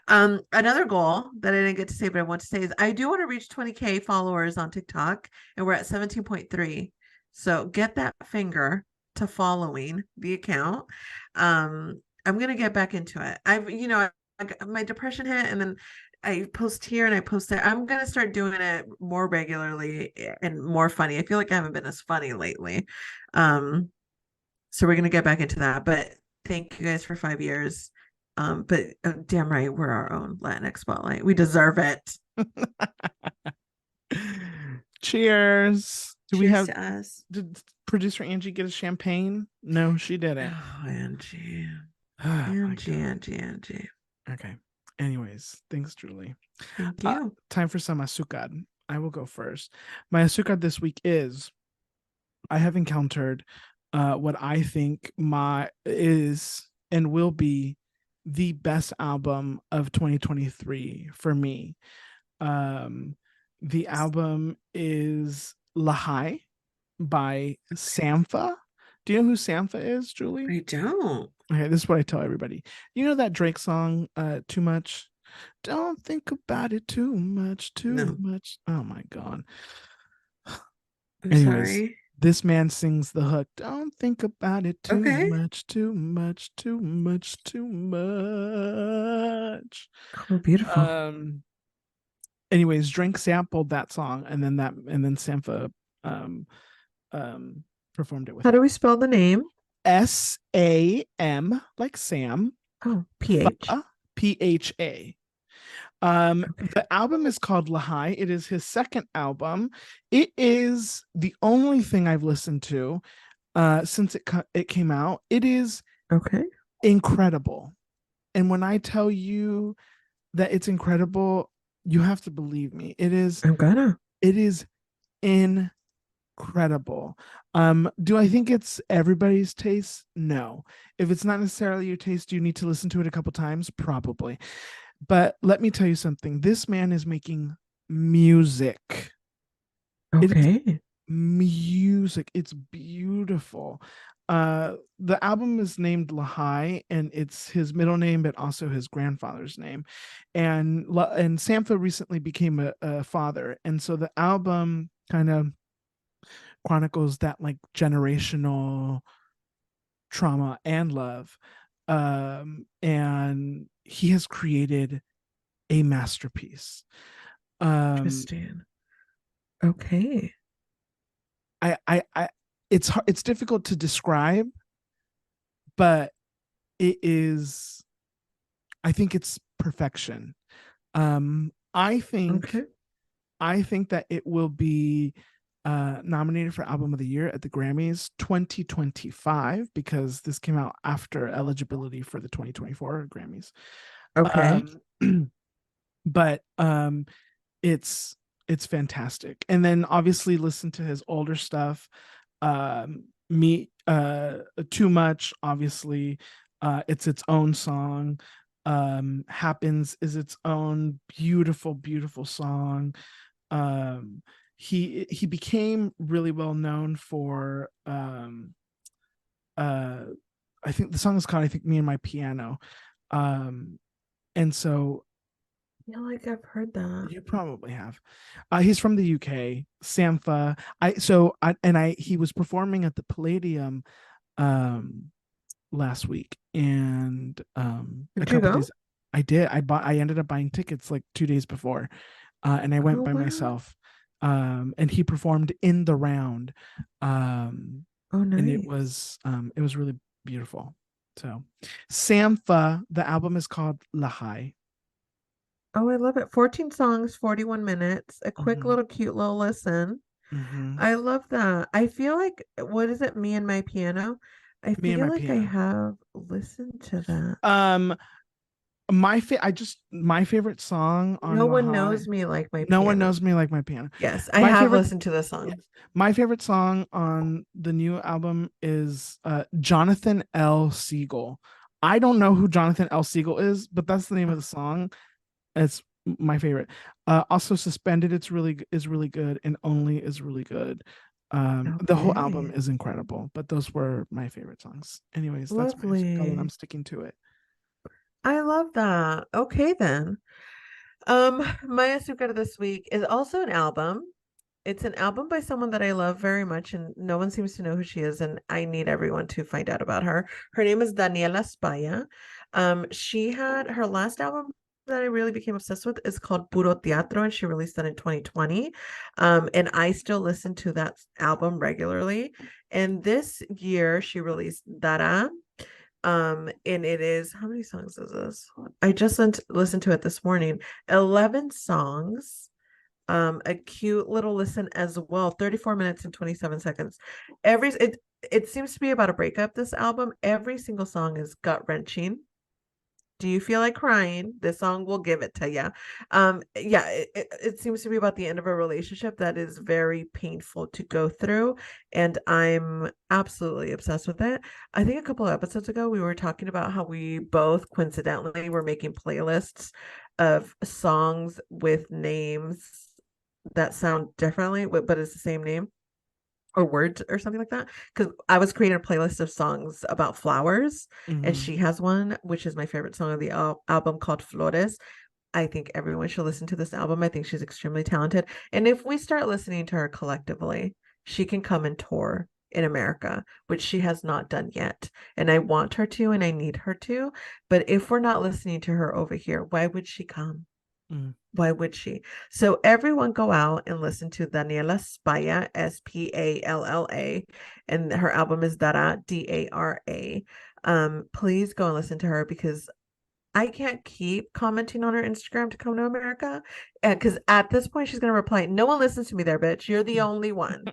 another goal that I didn't get to say but I want to say is I do want to reach 20K followers on TikTok, and we're at 17.3. So get that finger to following the account. I'm gonna get back into it. My depression hit, and then I post here and I post there. I'm gonna start doing it more regularly and more funny. I feel like I haven't been as funny lately. So we're gonna get back into that. But thank you guys for 5 years. But damn right, we're our own Latinx spotlight. We deserve it. Cheers. Do we Cheers have to us. did producer Angie get a champagne? No, she didn't. Oh, Angie. Oh my Angie, god. Angie, Angie. Okay. Anyways, thanks, Julie. Thank you. Time for some azúcar. I will go first. My azúcar this week is I have encountered what I think my is and will be the best album of 2023 for me. The album is Lahai by Sampha. Do you know who Sampha is, Julie? I don't. Okay, this is what I tell everybody. You know that Drake song, Too Much? Don't think about it too much, too No. much. Oh my God. I'm Anyways, sorry. this man sings the hook. Don't think about it too Okay. much, too much, too much, too much. Cool, beautiful. Anyways, Drink sampled that song and then Sampha um performed it with How him. do we spell the name? SAM like Sam. Oh, PH. PHA. Okay. The album is called Lahai. It is his second album. It is the only thing I've listened to since it came out. It is Okay. incredible. And when I tell you that it's incredible, you have to believe me. I'm gonna. It is incredible. Do I think it's everybody's taste? No. If it's not necessarily your taste, do you need to listen to it a couple times? Probably. But let me tell you something. This man is making music. It is Okay. music. It's beautiful. The album is named Lahai, and it's his middle name, but also his grandfather's name. And Sampha recently became a father, and so the album kind of chronicles that like generational trauma and love. And he has created a masterpiece. Um, Interesting. Okay. I it's difficult to describe, but it is. I think it's perfection. Um, I think Okay. I think that it will be nominated for Album of the Year at the Grammys 2025 because this came out after eligibility for the 2024 Grammys. Okay. Um, but it's fantastic. And then obviously listen to his older stuff. Me Too Much, obviously. It's its own song. Happens is its own beautiful, beautiful song. Um, he became really well known for uh I think the song is called I think Me and My Piano. Um, and so I feel like I've heard that. you probably have. He's from the UK, Sampha. I he was performing at the Palladium um last week, and a Did you couple go? days I ended up buying tickets like 2 days before, and I went Oh by wow. myself. And he performed in the round, Oh and nice. it was really beautiful. So, Sampha, the album is called Lahai. Oh, I love it. 14 songs, 41 minutes. A quick Mm-hmm. little cute little listen. Mm-hmm. I love that. I feel like what is it? Me and My Piano. I Me and feel My like I Piano. have listened to that. Um, my favorite song on No one Lahai. knows me like my No one piano. knows me like my piano. Yes, I My have favorite, listened to the yes, song. my favorite song on the new album is Jonathan L. Siegel. I don't know who Jonathan L. Siegel is, but that's the name of the song. It's my favorite. Also, Suspended. Is really good, and Only is really good. The whole album Okay. is incredible, but those were my favorite songs. Anyways, that's my song, and I'm Lovely. sticking to it. I love that. Okay then. My Azúcar this week is also an album. It's an album by someone that I love very much, and no one seems to know who she is, and I need everyone to find out about her. Her name is Daniela Spaya. She had her last album that I really became obsessed with is called Puro Teatro, and she released that in 2020. And I still listen to that album regularly. And this year she released Dara. And it is how many songs is this? I just listened to it this morning. 11 songs, a cute little listen as well, 34 minutes and 27 seconds. It seems to be about a breakup. This album, every single song is gut wrenching. Do you feel like crying? This song will give it to you. Yeah, it seems to be about the end of a relationship that is very painful to go through, and I'm absolutely obsessed with it. I think a couple of episodes ago we were talking about how we both coincidentally were making playlists of songs with names that sound differently, but it's the same name or words or something like that. Because I was creating a playlist of songs about flowers, and Mm-hmm. she has one, which is my favorite song of the album called Flores. I think everyone should listen to this album. I think she's extremely talented. And if we start listening to her collectively, she can come and tour in America, which she has not done yet. And I want her to, and I need her to. But if we're not listening to her over here, why would she come? Mm-hmm. Why would she? So everyone go out and listen to Daniela Spalla, Spalla, and her album is Dara, Dara. Please go and listen to her because I can't keep commenting on her Instagram to come to America. Because at this point, she's going to reply, no one listens to me there, bitch. You're the only one.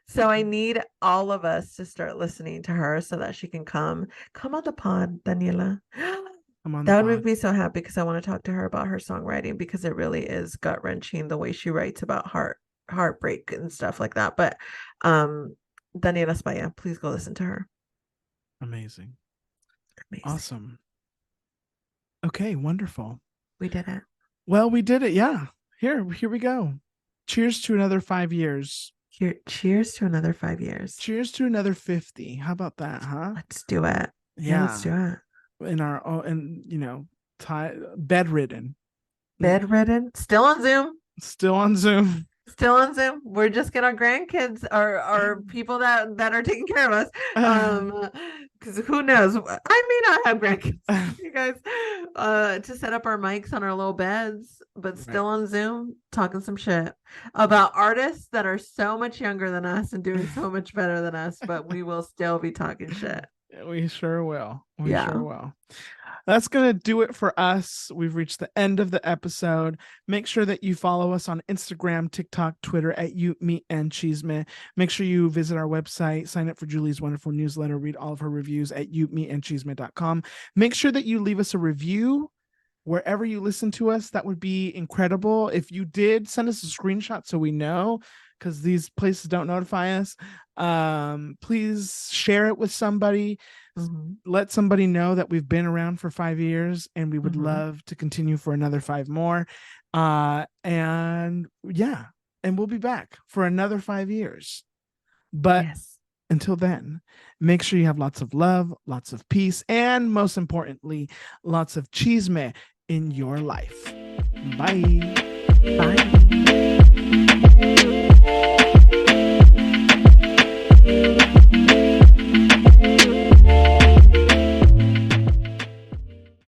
So I need all of us to start listening to her so that she can come. Come on the pod, Daniela. I'm on the That would pod. make me so happy because I want to talk to her about her songwriting because it really is gut wrenching the way she writes about heartbreak and stuff like that. But Daniela Spaya, please go listen to her. Amazing. Amazing. Awesome. Okay, wonderful. We did it. Well, we did it. Yeah. Here we go. Cheers to another 5 years. Cheers to another 5 years. Cheers to another 50. How about that, huh? Let's do it. Yeah, let's do Yeah. it. In our own, and bedridden. Bedridden. Still on Zoom. Still on Zoom. Still on Zoom. We're just getting our grandkids or people that are taking care of us. Because who knows? I may not have grandkids, you guys. To set up our mics on our little beds, but still on Zoom, talking some shit about artists that are so much younger than us and doing so much better than us, but we will still be talking shit. We sure will. We Yeah. sure will. That's going to do it for us. We've reached the end of the episode. Make sure that you follow us on Instagram, TikTok, Twitter at You Me Chisme. Make sure you visit our website, sign up for Julie's wonderful newsletter, read all of her reviews at youmeandchisme.com. Make sure that you leave us a review wherever you listen to us. That would be incredible. If you did, send us a screenshot so we know, because these places don't notify us. Please share it with somebody. Let somebody know that we've been around for 5 years and we would love to continue for another 5 more. And yeah, and we'll be back for another 5 years. But until then, make sure you have lots of love, lots of peace, and most importantly, lots of chisme in your life. Bye. Bye.